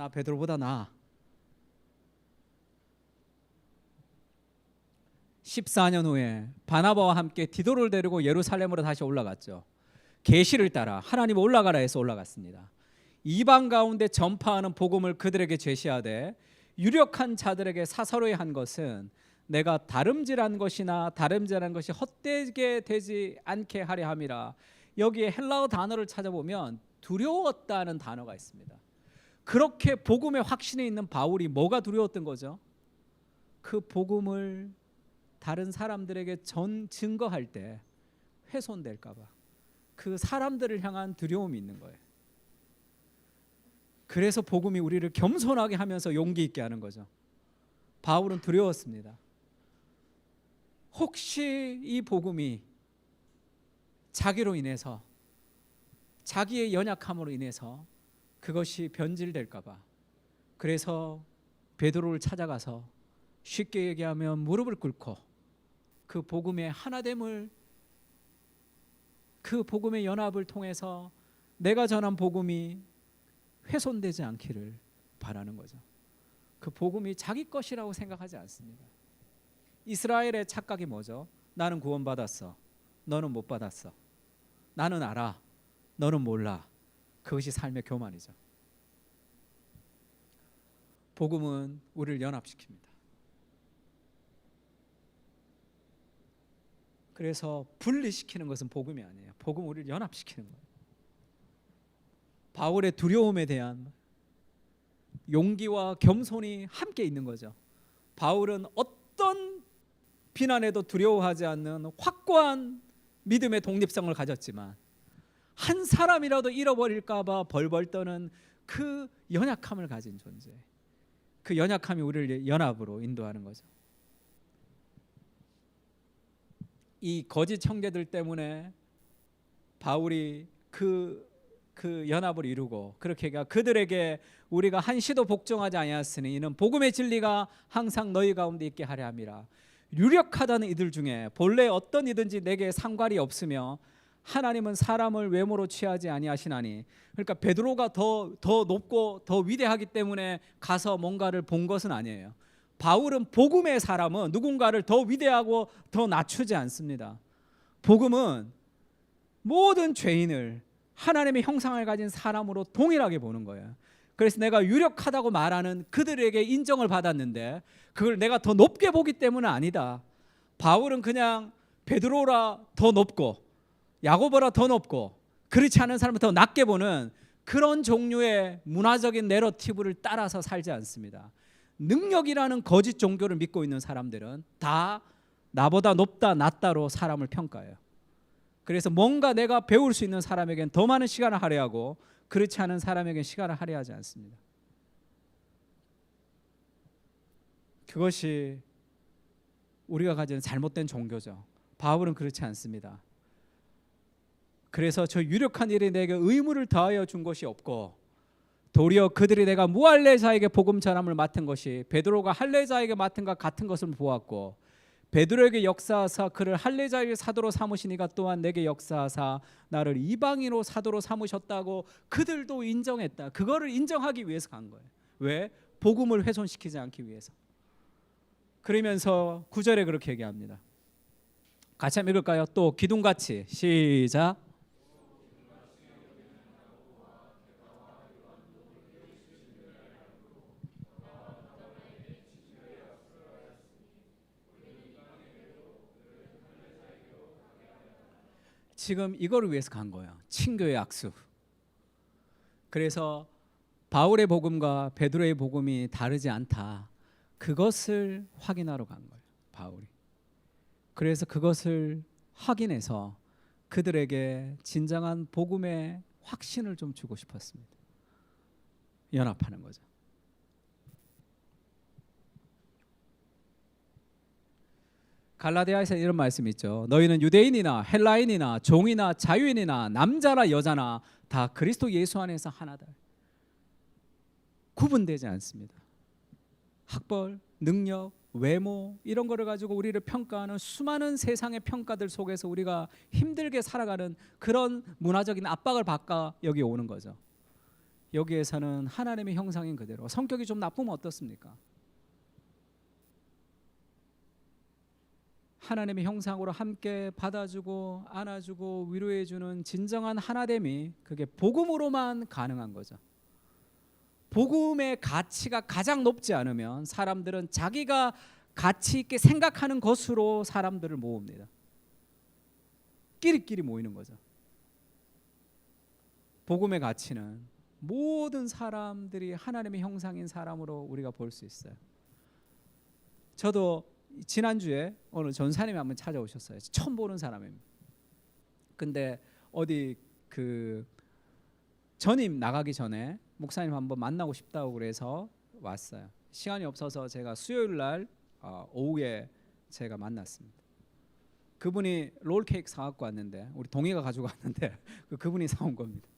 나 베드로보다 나아. 14년 후에 바나바와 함께 디도를 데리고 예루살렘으로 다시 올라갔죠. 계시를 따라 하나님 올라가라 해서 올라갔습니다. 이방 가운데 전파하는 복음을 그들에게 제시하되 유력한 자들에게 사사로이 한 것은 내가 다름질한 것이나 다름질한 것이 헛되게 되지 않게 하려 함이라. 여기에 헬라어 단어를 찾아보면 두려웠다는 단어가 있습니다. 그렇게 복음에 확신이 있는 바울이 뭐가 두려웠던 거죠? 그 복음을 다른 사람들에게 증거할 때 훼손될까 봐 그 사람들을 향한 두려움이 있는 거예요. 그래서 복음이 우리를 겸손하게 하면서 용기 있게 하는 거죠. 바울은 두려웠습니다. 혹시 이 복음이 자기로 인해서 자기의 연약함으로 인해서 그것이 변질될까 봐 그래서 베드로를 찾아가서 쉽게 얘기하면 무릎을 꿇고 그 복음의 하나됨을 그 복음의 연합을 통해서 내가 전한 복음이 훼손되지 않기를 바라는 거죠. 그 복음이 자기 것이라고 생각하지 않습니다. 이스라엘의 착각이 뭐죠? 나는 구원받았어. 너는 못 받았어. 나는 알아. 너는 몰라. 그것이 삶의 교만이죠. 복음은 우리를 연합시킵니다. 그래서 분리시키는 것은 복음이 아니에요. 복음은 우리를 연합시키는 거예요. 바울의 두려움에 대한 용기와 겸손이 함께 있는 거죠. 바울은 어떤 비난에도 두려워하지 않는 확고한 믿음의 독립성을 가졌지만 한 사람이라도 잃어버릴까 봐 벌벌 떠는 그 연약함을 가진 존재. 그 연약함이 우리를 연합으로 인도하는 거죠. 이 거짓 형제들 때문에 바울이 그 연합을 이루고 그렇게 그들에게 우리가 한시도 복종하지 아니하였으니 이는 복음의 진리가 항상 너희 가운데 있게 하려 함이라. 유력하다는 이들 중에 본래 어떤 이든지 내게 상관이 없으며 하나님은 사람을 외모로 취하지 아니하시나니. 그러니까 베드로가 더 높고 더 위대하기 때문에 가서 뭔가를 본 것은 아니에요. 바울은 복음의 사람은 누군가를 더 위대하고 더 낮추지 않습니다. 복음은 모든 죄인을 하나님의 형상을 가진 사람으로 동일하게 보는 거예요. 그래서 내가 유력하다고 말하는 그들에게 인정을 받았는데 그걸 내가 더 높게 보기 때문은 아니다. 바울은 그냥 베드로라 더 높고 야고보라 더 높고 그렇지 않은 사람을 더 낮게 보는 그런 종류의 문화적인 내러티브를 따라서 살지 않습니다. 능력이라는 거짓 종교를 믿고 있는 사람들은 다 나보다 높다 낮다로 사람을 평가해요. 그래서 뭔가 내가 배울 수 있는 사람에겐 더 많은 시간을 할애하고 그렇지 않은 사람에겐 시간을 할애하지 않습니다. 그것이 우리가 가진 잘못된 종교죠. 바울은 그렇지 않습니다. 그래서 저 유력한 일이 내게 의무를 더하여 준 것이 없고 도리어 그들이 내가 무할례자에게 복음 전함을 맡은 것이 베드로가 할례자에게 맡은 것 같은 것을 보았고 베드로에게 역사하사 그를 할례자에게 사도로 삼으시니가 또한 내게 역사하사 나를 이방인으로 사도로 삼으셨다고 그들도 인정했다. 그거를 인정하기 위해서 간 거예요. 왜? 복음을 훼손시키지 않기 위해서. 그러면서 9절에 그렇게 얘기합니다. 같이 한번 읽을까요? 또 기둥같이 시작. 지금 이거를 위해서 간 거예요. 친교의 악수. 그래서 바울의 복음과 베드로의 복음이 다르지 않다. 그것을 확인하러 간 거예요. 바울이. 그래서 그것을 확인해서 그들에게 진정한 복음의 확신을 좀 주고 싶었습니다. 연합하는 거죠. 갈라디아에서 이런 말씀이 있죠. 너희는 유대인이나 헬라인이나 종이나 자유인이나 남자나 여자나 다 그리스도 예수 안에서 하나다. 구분되지 않습니다. 학벌, 능력, 외모 이런 거를 가지고 우리를 평가하는 수많은 세상의 평가들 속에서 우리가 힘들게 살아가는 그런 문화적인 압박을 받고 여기 오는 거죠. 여기에서는 하나님의 형상인 그대로. 성격이 좀 나쁘면 어떻습니까? 하나님의 형상으로 함께 받아주고 안아주고 위로해주는 진정한 하나됨이 그게 복음으로만 가능한 거죠. 복음의 가치가 가장 높지 않으면 사람들은 자기가 가치 있게 생각하는 것으로 사람들을 모읍니다. 끼리끼리 모이는 거죠. 복음의 가치는 모든 사람들이 하나님의 형상인 사람으로 우리가 볼 수 있어요. 저도 지난주에 오늘 전사님이 한번 찾아오셨어요. 처음 보는 사람입니다. 근데 어디 그 전임 나가기 전에 목사님 한번 만나고 싶다고 그래서 왔어요. 시간이 없어서 제가 수요일 날 오후에 제가 만났습니다. 그분이 롤케이크 사갖고 왔는데 우리 동희가 가지고 왔는데 그분이 사온 겁니다.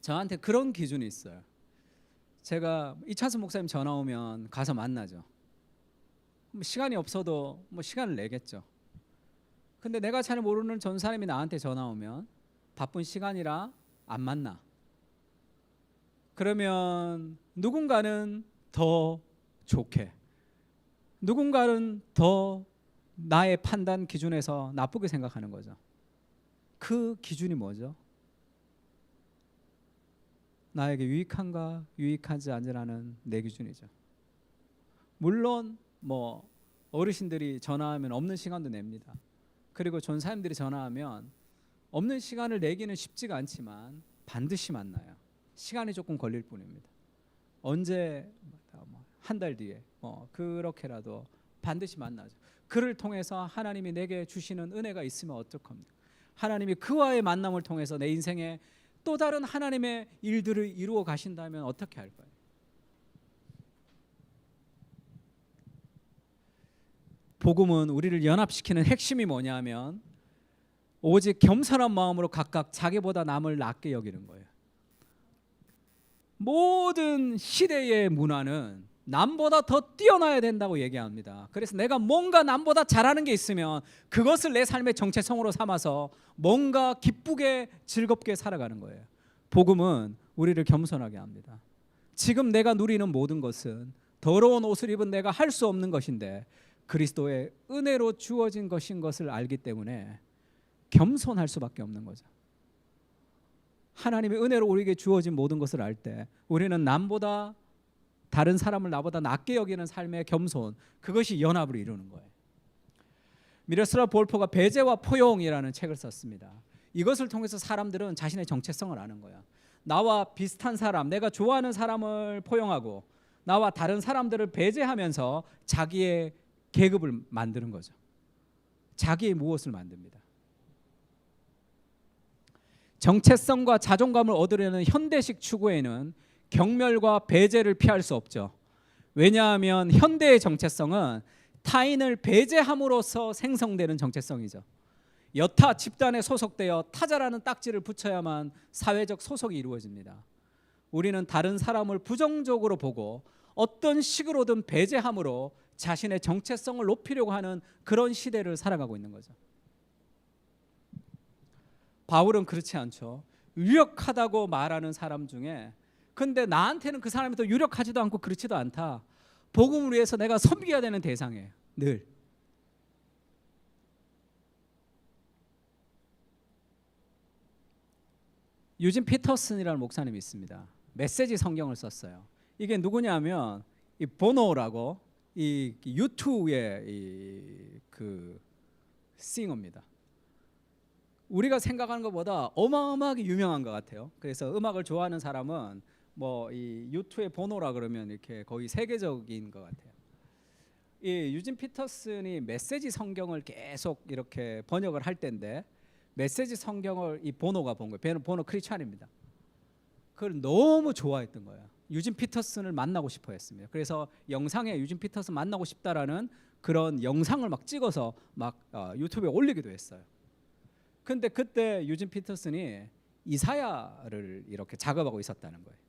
저한테 그런 기준이 있어요. 제가 이찬수 목사님 전화 오면 가서 만나죠. 시간이 없어도 시간을 내겠죠. 근데 내가 잘 모르는 전사님이 나한테 전화 오면 바쁜 시간이라 안 만나. 그러면 누군가는 더 좋게, 누군가는 더 나의 판단 기준에서 나쁘게 생각하는 거죠. 그 기준이 뭐죠? 나에게 유익한가 유익하지 않으라는 내 기준이죠. 물론 어르신들이 전화하면 없는 시간도 냅니다. 그리고 전사님들이 전화하면 없는 시간을 내기는 쉽지가 않지만 반드시 만나요. 시간이 조금 걸릴 뿐입니다. 언제 한 달 뒤에 그렇게라도 반드시 만나죠. 그를 통해서 하나님이 내게 주시는 은혜가 있으면 어떡합니까? 하나님이 그와의 만남을 통해서 내 인생에 또 다른 하나님의 일들을 이루어 가신다면 어떻게 할까요? 복음은 우리를 연합시키는 핵심이 뭐냐면 오직 겸손한 마음으로 각각 자기보다 남을 낮게 여기는 거예요. 모든 시대의 문화는 남보다 더 뛰어나야 된다고 얘기합니다. 그래서 내가 뭔가 남보다 잘하는 게 있으면 그것을 내 삶의 정체성으로 삼아서 뭔가 기쁘게 즐겁게 살아가는 거예요. 복음은 우리를 겸손하게 합니다. 지금 내가 누리는 모든 것은 더러운 옷을 입은 내가 할 수 없는 것인데 그리스도의 은혜로 주어진 것인 것을 알기 때문에 겸손할 수밖에 없는 거죠. 하나님의 은혜로 우리에게 주어진 모든 것을 알 때 우리는 남보다 다른 사람을 나보다 낮게 여기는 삶의 겸손, 그것이 연합을 이루는 거예요. 미러슬라 볼포가 배제와 포용이라는 책을 썼습니다. 이것을 통해서 사람들은 자신의 정체성을 아는 거야. 나와 비슷한 사람, 내가 좋아하는 사람을 포용하고 나와 다른 사람들을 배제하면서 자기의 계급을 만드는 거죠. 자기의 무엇을 만듭니다. 정체성과 자존감을 얻으려는 현대식 추구에는 경멸과 배제를 피할 수 없죠. 왜냐하면 현대의 정체성은 타인을 배제함으로써 생성되는 정체성이죠. 여타 집단에 소속되어 타자라는 딱지를 붙여야만 사회적 소속이 이루어집니다. 우리는 다른 사람을 부정적으로 보고 어떤 식으로든 배제함으로 자신의 정체성을 높이려고 하는 그런 시대를 살아가고 있는 거죠. 바울은 그렇지 않죠. 유력하다고 말하는 사람 중에 근데 나한테는 그 사람이 더 유력하지도 않고 그렇지도 않다. 복음을 위해서 내가 섬겨야 되는 대상이에요. 늘. 유진 피터슨이라는 목사님이 있습니다. 메시지 성경을 썼어요. 이게 누구냐면 이 보노라고 이 유튜브의 그 싱어입니다. 우리가 생각하는 것보다 어마어마하게 유명한 것 같아요. 그래서 음악을 좋아하는 사람은 이 유튜브의 보노라 그러면 이렇게 거의 세계적인 것 같아요. 이 유진 피터슨이 메시지 성경을 계속 이렇게 번역을 할 때인데 메시지 성경을 이 보노가 본 거예요. 보노 크리스찬입니다. 그걸 너무 좋아했던 거예요. 유진 피터슨을 만나고 싶어 했습니다. 그래서 영상에 유진 피터슨 만나고 싶다라는 그런 영상을 막 찍어서 막 유튜브에 올리기도 했어요. 근데 그때 유진 피터슨이 이사야를 이렇게 작업하고 있었다는 거예요.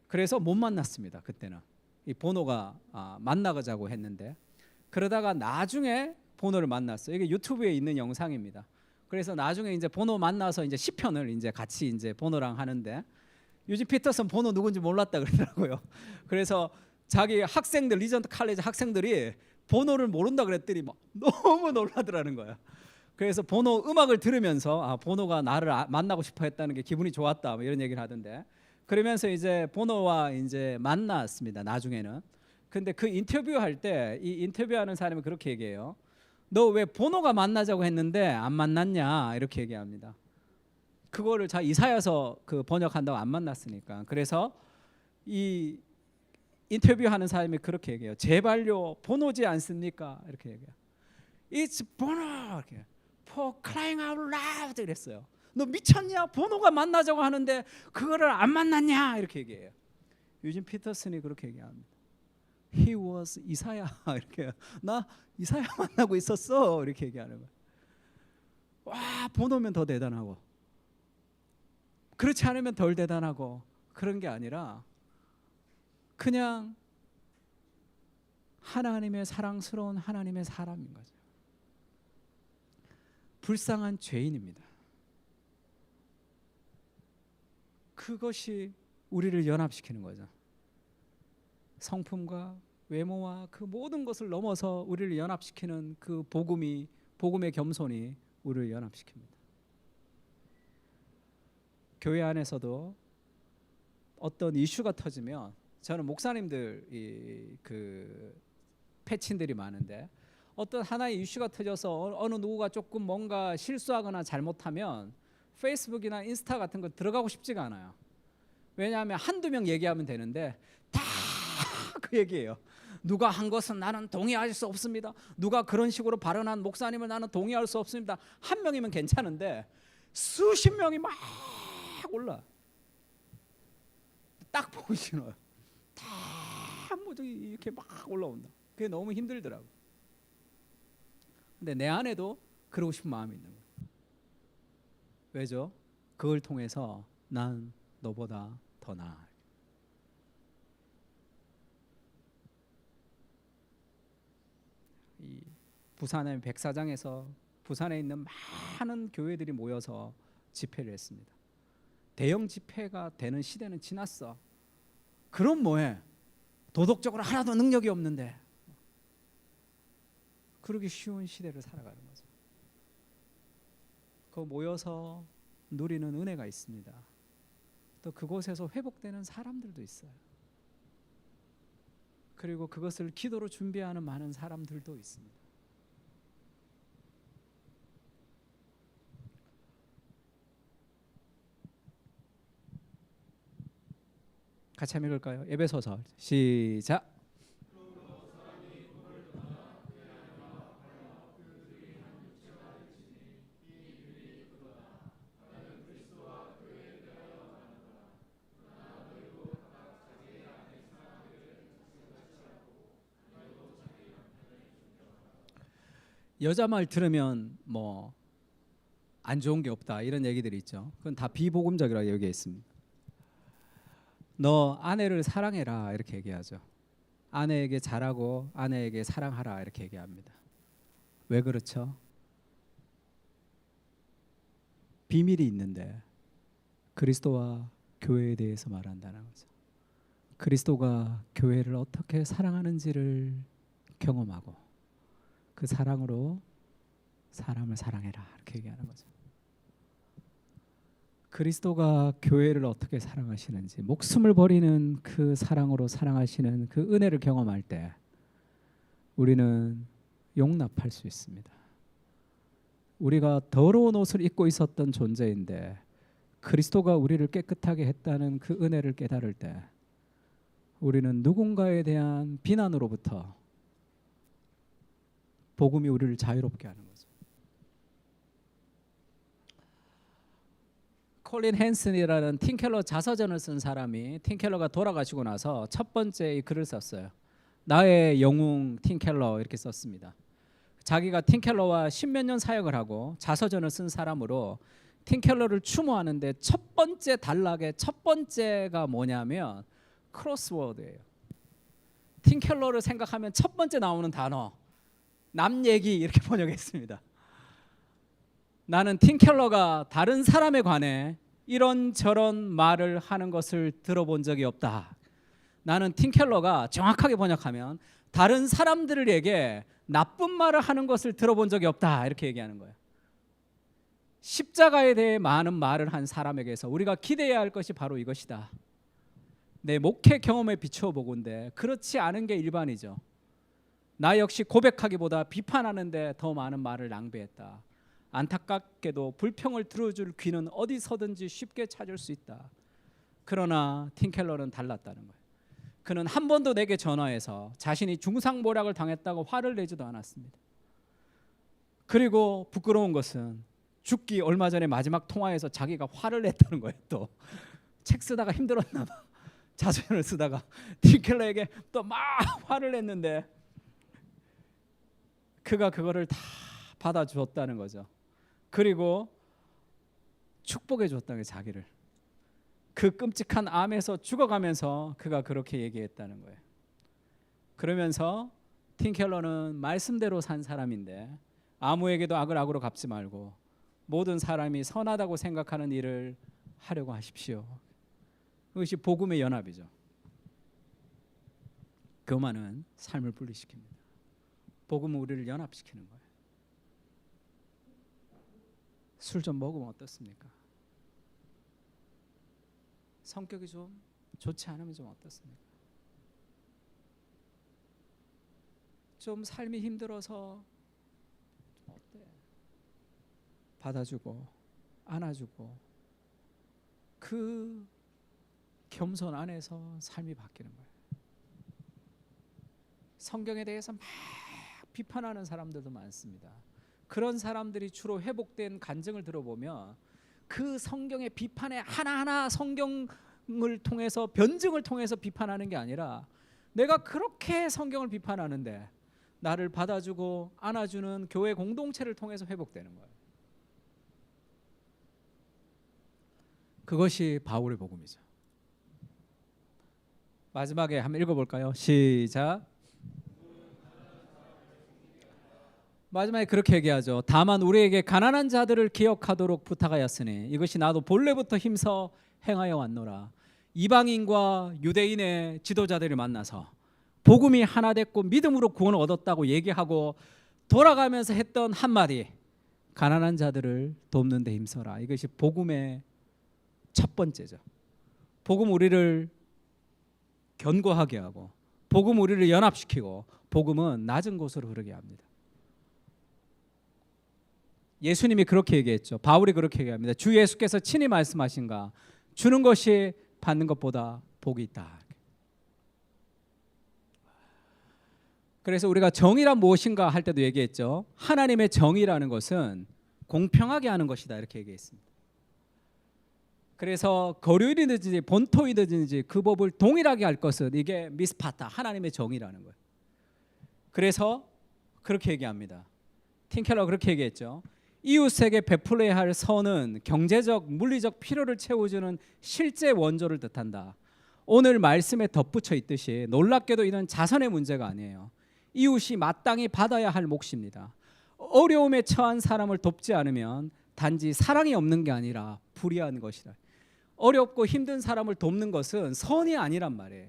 그래서 못 만났습니다. 그때는 이 보노가 만나자고 했는데 그러다가 나중에 보노를 만났어요. 이게 유튜브에 있는 영상입니다. 그래서 나중에 이제 보노 만나서 이제 시편을 이제 같이 이제 보노랑 하는데 유진 피터슨 보노 누군지 몰랐다 그러더라고요. 그래서 자기 학생들 리전트 칼리지 학생들이 보노를 모른다 그랬더니 막 너무 놀라더라는 거예요. 그래서 보노 음악을 들으면서 보노가 나를 만나고 싶어 했다는 게 기분이 좋았다 뭐 이런 얘기를 하던데, 그러면서 이제 보노와 이제 만났습니다 나중에는. 근데 그 인터뷰할 때 이 인터뷰하는 사람이 그렇게 얘기해요. 너 왜 보노가 만나자고 했는데 안 만났냐 이렇게 얘기합니다. 그거를 자 이사야서 그 번역한다고 안 만났으니까. 그래서 이 인터뷰하는 사람이 그렇게 얘기해요. 제발요 보노지 않습니까 이렇게 얘기해요. It's 보노 이렇게 For crying out loud 그랬어요. 너 미쳤냐? 보노가 만나자고 하는데 그거를 안 만났냐 이렇게 얘기해요. 유진 피터슨이 그렇게 얘기합니다. He was 이사야 이렇게, 나 이사야 만나고 있었어 이렇게 얘기하는 거예요. 와, 보노면 더 대단하고 그렇지 않으면 덜 대단하고 그런 게 아니라 그냥 하나님의 사랑스러운 하나님의 사람인 거죠. 불쌍한 죄인입니다. 그것이 우리를 연합시키는 거죠. 성품과 외모와 그 모든 것을 넘어서 우리를 연합시키는 그 복음의 겸손이 우리를 연합시킵니다. 교회 안에서도 어떤 이슈가 터지면, 저는 목사님들 그 패친들이 많은데, 어떤 하나의 이슈가 터져서 어느 누구가 조금 뭔가 실수하거나 잘못하면 페이스북이나 인스타 같은 거 들어가고 싶지가 않아요. 왜냐하면 한두 명 얘기하면 되는데 다 그 얘기예요. 누가 한 것은 나는 동의할 수 없습니다. 누가 그런 식으로 발언한 목사님을 나는 동의할 수 없습니다. 한 명이면 괜찮은데 수십 명이 막 올라. 딱 보고 신어요. 다 모두 이렇게 막 올라온다. 그게 너무 힘들더라고. 근데 내 안에도 그러고 싶은 마음이 있는 거예요. 왜죠? 그걸 통해서 난 너보다 더 나아. 이 부산의 백사장에서 부산에 있는 많은 교회들이 모여서 집회를 했습니다. 대형 집회가 되는 시대는 지났어. 그럼 뭐해? 도덕적으로 하나도 능력이 없는데. 그러기 쉬운 시대를 살아가는 거죠. 그 모여서 누리는 은혜가 있습니다. 또 그곳에서 회복되는 사람들도 있어요. 그리고 그것을 기도로 준비하는 많은 사람들도 있습니다. 같이 한번 읽을까요? 에베소서 시작. 여자 말 들으면 뭐 안 좋은 게 없다 이런 얘기들이 있죠. 그건 다 비복음적이라고 여기에 있습니다. 너 아내를 사랑해라 이렇게 얘기하죠. 아내에게 잘하고 아내에게 사랑하라 이렇게 얘기합니다. 왜 그렇죠? 비밀이 있는데 그리스도와 교회에 대해서 말한다는 거죠. 그리스도가 교회를 어떻게 사랑하는지를 경험하고 그 사랑으로 사람을 사랑해라 이렇게 얘기하는 거죠. 그리스도가 교회를 어떻게 사랑하시는지, 목숨을 버리는 그 사랑으로 사랑하시는 그 은혜를 경험할 때 우리는 용납할 수 있습니다. 우리가 더러운 옷을 입고 있었던 존재인데 그리스도가 우리를 깨끗하게 했다는 그 은혜를 깨달을 때 우리는 누군가에 대한 비난으로부터 복음이 우리를 자유롭게 하는 거죠. 콜린 헨슨이라는 팀켈러 자서전을 쓴 사람이, 팀켈러가 돌아가시고 나서 첫 번째 이 글을 썼어요. 나의 영웅 팀켈러 이렇게 썼습니다. 자기가 팀켈러와 십몇 년 사역을 하고 자서전을 쓴 사람으로 팀켈러를 추모하는데 첫 번째 단락의 첫 번째가 뭐냐면 크로스워드예요. 팀켈러를 생각하면 첫 번째 나오는 단어 남 얘기 이렇게 번역했습니다. 나는 팀켈러가 다른 사람에 관해 이런저런 말을 하는 것을 들어본 적이 없다. 나는 팀켈러가 정확하게 번역하면 다른 사람들에게 나쁜 말을 하는 것을 들어본 적이 없다, 이렇게 얘기하는 거예요. 십자가에 대해 많은 말을 한 사람에게서 우리가 기대해야 할 것이 바로 이것이다. 내 목회 경험에 비추어 보건대 그렇지 않은 게 일반이죠. 나 역시 고백하기보다 비판하는데 더 많은 말을 낭비했다. 안타깝게도 불평을 들어줄 귀는 어디서든지 쉽게 찾을 수 있다. 그러나 팀켈러는 달랐다는 거예요. 그는 한 번도 내게 전화해서 자신이 중상모략을 당했다고 화를 내지도 않았습니다. 그리고 부끄러운 것은 죽기 얼마 전에 마지막 통화에서 자기가 화를 냈다는 거예요. 또 책 쓰다가 힘들었나 봐. 자서전을 쓰다가 팀켈러에게 또 막 화를 냈는데 그가 그거를 다 받아주었다는 거죠. 그리고 축복해 줬다는 거예요. 자기를. 그 끔찍한 암에서 죽어가면서 그가 그렇게 얘기했다는 거예요. 그러면서 팀켈러는 말씀대로 산 사람인데 아무에게도 악을 악으로 갚지 말고 모든 사람이 선하다고 생각하는 일을 하려고 하십시오. 그것이 복음의 연합이죠. 교만은 삶을 분리시킵니다. 복음은 우리를 연합시키는 거예요. 술 좀 먹으면 어떻습니까? 성격이 좀 좋지 않으면 좀 어떻습니까? 좀 삶이 힘들어서 어때? 받아주고 안아주고 그 겸손 안에서 삶이 바뀌는 거예요. 성경에 대해서 막 비판하는 사람들도 많습니다. 그런 사람들이 주로 회복된 간증을 들어보면 그 성경의 비판에 하나하나 성경을 통해서 변증을 통해서 비판하는 게 아니라 내가 그렇게 성경을 비판하는데 나를 받아주고 안아주는 교회 공동체를 통해서 회복되는 거예요. 그것이 바울의 복음이죠. 마지막에 한번 읽어볼까요? 시작. 마지막에 그렇게 얘기하죠. 다만 우리에게 가난한 자들을 기억하도록 부탁하였으니 이것이 나도 본래부터 힘써 행하여 왔노라. 이방인과 유대인의 지도자들을 만나서 복음이 하나 됐고 믿음으로 구원을 얻었다고 얘기하고 돌아가면서 했던 한마디, 가난한 자들을 돕는 데 힘써라. 이것이 복음의 첫 번째죠. 복음 우리를 견고하게 하고 복음 우리를 연합시키고 복음은 낮은 곳으로 흐르게 합니다. 예수님이 그렇게 얘기했죠. 바울이 그렇게 얘기합니다. 주 예수께서 친히 말씀하신가, 주는 것이 받는 것보다 복이 있다. 그래서 우리가 정의란 무엇인가 할 때도 얘기했죠. 하나님의 정의라는 것은 공평하게 하는 것이다, 이렇게 얘기했습니다. 그래서 거류이든지 본토이든지 그 법을 동일하게 할 것은 이게 미스파타, 하나님의 정의라는 거예요. 그래서 그렇게 얘기합니다. 팀켈러 그렇게 얘기했죠. 이웃에게 베풀어야 할 선은 경제적, 물리적 필요를 채워주는 실제 원조를 뜻한다. 오늘 말씀에 덧붙여 있듯이 놀랍게도 이는 자선의 문제가 아니에요. 이웃이 마땅히 받아야 할 몫입니다. 어려움에 처한 사람을 돕지 않으면 단지 사랑이 없는 게 아니라 불의한 것이다. 어렵고 힘든 사람을 돕는 것은 선이 아니란 말이에요.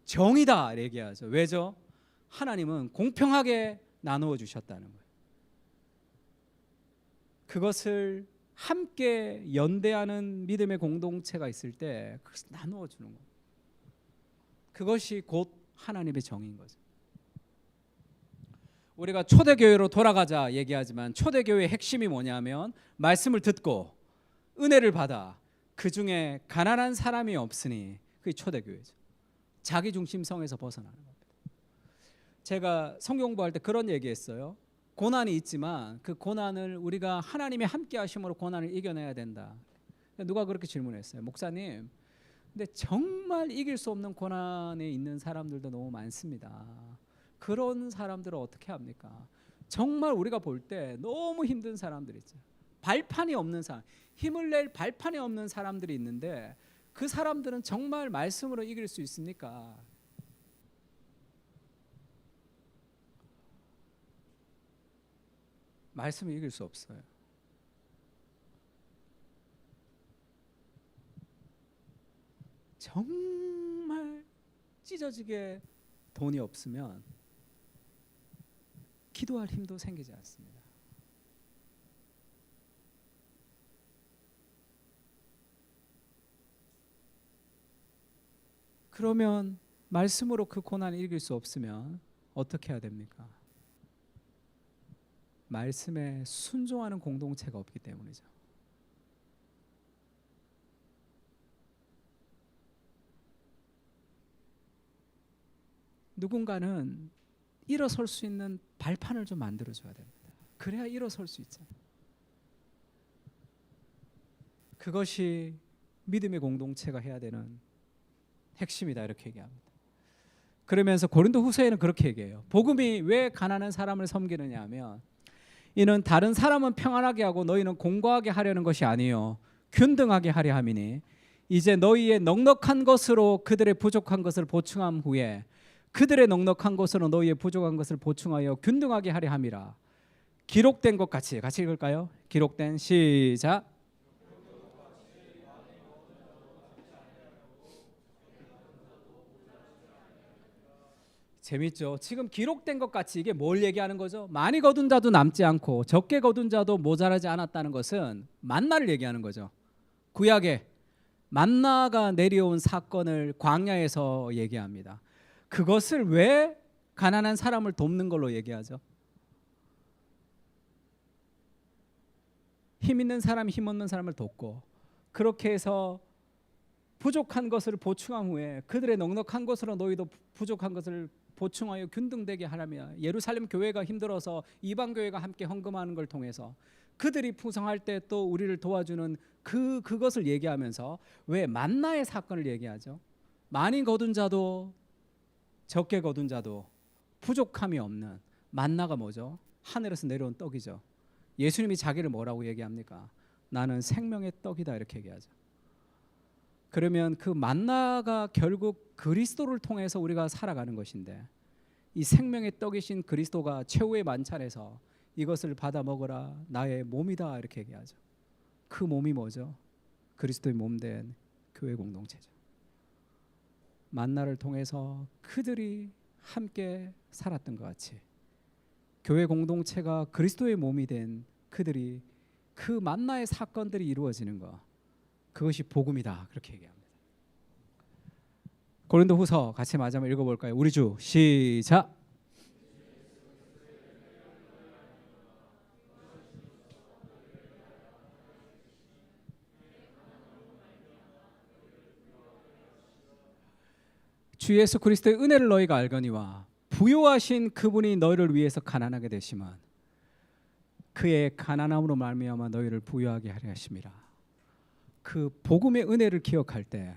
정의다 얘기하죠. 왜죠? 하나님은 공평하게 나누어 주셨다는 거예요. 그것을 함께 연대하는 믿음의 공동체가 있을 때 그것을 나누어 주는 거예요. 그것이 곧 하나님의 정의인 거죠. 우리가 초대교회로 돌아가자 얘기하지만 초대교회의 핵심이 뭐냐면 말씀을 듣고 은혜를 받아 그 중에 가난한 사람이 없으니 그게 초대교회죠. 자기중심성에서 벗어나는 겁니다. 제가 성경 공부할 때 그런 얘기했어요. 고난이 있지만 그 고난을 우리가 하나님의 함께 하심으로 고난을 이겨내야 된다. 누가 그렇게 질문했어요. 목사님, 근데 정말 이길 수 없는 고난에 있는 사람들도 너무 많습니다. 그런 사람들은 어떻게 합니까? 정말 우리가 볼 때 너무 힘든 사람들 있죠. 발판이 없는 사람, 힘을 낼 발판이 없는 사람들이 있는데 그 사람들은 정말 말씀으로 이길 수 있습니까? 말씀을 이길 수 없어요. 정말 찢어지게 돈이 없으면 기도할 힘도 생기지 않습니다. 그러면 말씀으로 그 고난을 이길 수 없으면 어떻게 해야 됩니까? 말씀에 순종하는 공동체가 없기 때문이죠. 누군가는 일어설 수 있는 발판을 좀 만들어줘야 됩니다. 그래야 일어설 수 있잖아요. 그것이 믿음의 공동체가 해야 되는 핵심이다 이렇게 얘기합니다. 그러면서 고린도 후서에는 그렇게 얘기해요. 복음이 왜 가난한 사람을 섬기느냐 하면 이는 다른 사람은 평안하게 하고 너희는 공고하게 하려는 것이 아니요 균등하게 하려 함이니 이제 너희의 넉넉한 것으로 그들의 부족한 것을 보충함 후에 그들의 넉넉한 것으로 너희의 부족한 것을 보충하여 균등하게 하려 함이라. 기록된 것 같이 읽을까요? 기록된 시작. 재밌죠? 지금 기록된 것 같이 이게 뭘 얘기하는 거죠? 많이 거둔 자도 남지 않고 적게 거둔 자도 모자라지 않았다는 것은 만나를 얘기하는 거죠. 구약에 만나가 내려온 사건을 광야에서 얘기합니다. 그것을 왜 가난한 사람을 돕는 걸로 얘기하죠? 힘 있는 사람이 힘 없는 사람을 돕고 그렇게 해서 부족한 것을 보충한 후에 그들의 넉넉한 것으로 너희도 부족한 것을 보충하여 균등되게 하라며 예루살렘 교회가 힘들어서 이방 교회가 함께 헌금하는 걸 통해서 그들이 풍성할 때 또 우리를 도와주는 그것을 얘기하면서 왜 만나의 사건을 얘기하죠? 많이 거둔 자도 적게 거둔 자도 부족함이 없는 만나가 뭐죠? 하늘에서 내려온 떡이죠. 예수님이 자기를 뭐라고 얘기합니까? 나는 생명의 떡이다 이렇게 얘기하죠. 그러면 그 만나가 결국 그리스도를 통해서 우리가 살아가는 것인데 이 생명의 떡이신 그리스도가 최후의 만찬에서 이것을 받아 먹어라 나의 몸이다 이렇게 얘기하죠. 그 몸이 뭐죠? 그리스도의 몸된 교회 공동체죠. 만나를 통해서 그들이 함께 살았던 것 같이 교회 공동체가 그리스도의 몸이 된 그들이 그 만나의 사건들이 이루어지는 것, 그것이 복음이다 그렇게 얘기합니다. 고린도후서 같이 마저 한번 읽어볼까요? 우리 주 시작. 주 예수 그리스도의 은혜를 너희가 알거니와 부요하신 그분이 너희를 위해서 가난하게 되시면 그의 가난함으로 말미암아 너희를 부요하게 하려 하심이라. 그 복음의 은혜를 기억할 때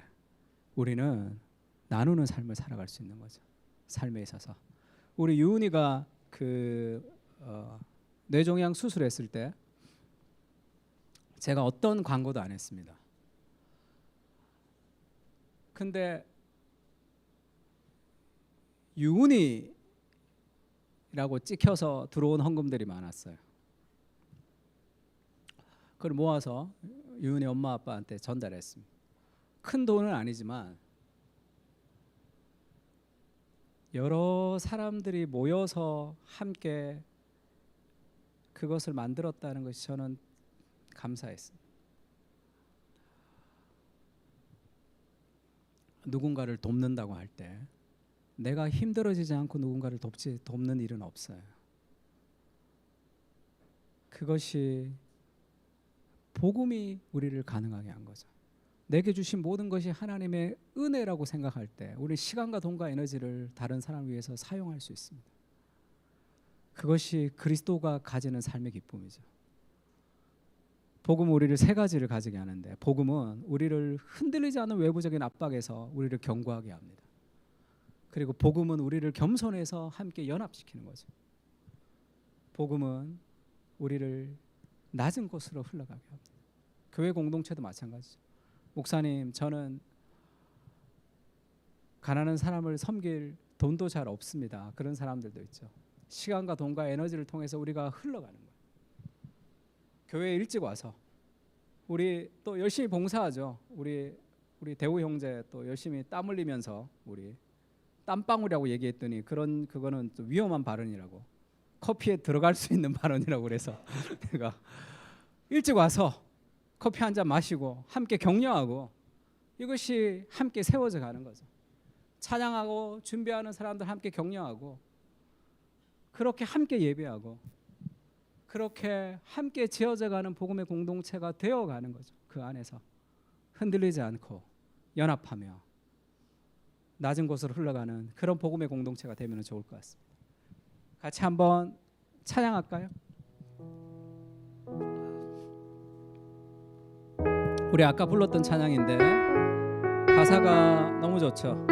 우리는 나누는 삶을 살아갈 수 있는 거죠. 삶에 있어서 우리 유은이가 뇌종양 수술했을 때 제가 어떤 광고도 안 했습니다. 근데 유은이라고 찍혀서 들어온 헌금들이 많았어요. 그걸 모아서 유은이 엄마 아빠한테 전달했습니다. 큰 돈은 아니지만 여러 사람들이 모여서 함께 그것을 만들었다는 것이 저는 감사했습니다. 누군가를 돕는다고 할 때 내가 힘들어지지 않고 누군가를 돕는 일은 없어요. 그것이 복음이 우리를 가능하게 한 거죠. 내게 주신 모든 것이 하나님의 은혜라고 생각할 때 우리 시간과 돈과 에너지를 다른 사람을 위해서 사용할 수 있습니다. 그것이 그리스도가 가지는 삶의 기쁨이죠. 복음은 우리를 세 가지를 가지게 하는데 복음은 우리를 흔들리지 않는 외부적인 압박에서 우리를 견고하게 합니다. 그리고 복음은 우리를 겸손해서 함께 연합시키는 거죠. 복음은 우리를 낮은 곳으로 흘러가게 합니다. 교회 공동체도 마찬가지죠. 목사님, 저는 가난한 사람을 섬길 돈도 잘 없습니다. 그런 사람들도 있죠. 시간과 돈과 에너지를 통해서 우리가 흘러가는 거예요. 교회에 일찍 와서 우리 또 열심히 봉사하죠. 우리 우리 대우 형제 또 열심히 땀 흘리면서 우리 땀방울이라고 얘기했더니 그거는 좀 위험한 발언이라고, 커피에 들어갈 수 있는 발언이라고 그래서 내가 일찍 와서 커피 한 잔 마시고 함께 격려하고 이것이 함께 세워져 가는 거죠. 찬양하고 준비하는 사람들 함께 격려하고 그렇게 함께 예배하고 그렇게 함께 지어져 가는 복음의 공동체가 되어 가는 거죠. 그 안에서 흔들리지 않고 연합하며 낮은 곳으로 흘러가는 그런 복음의 공동체가 되면 좋을 것 같습니다. 같이 한번 찬양할까요? 우리 아까 불렀던 찬양인데 가사가 너무 좋죠.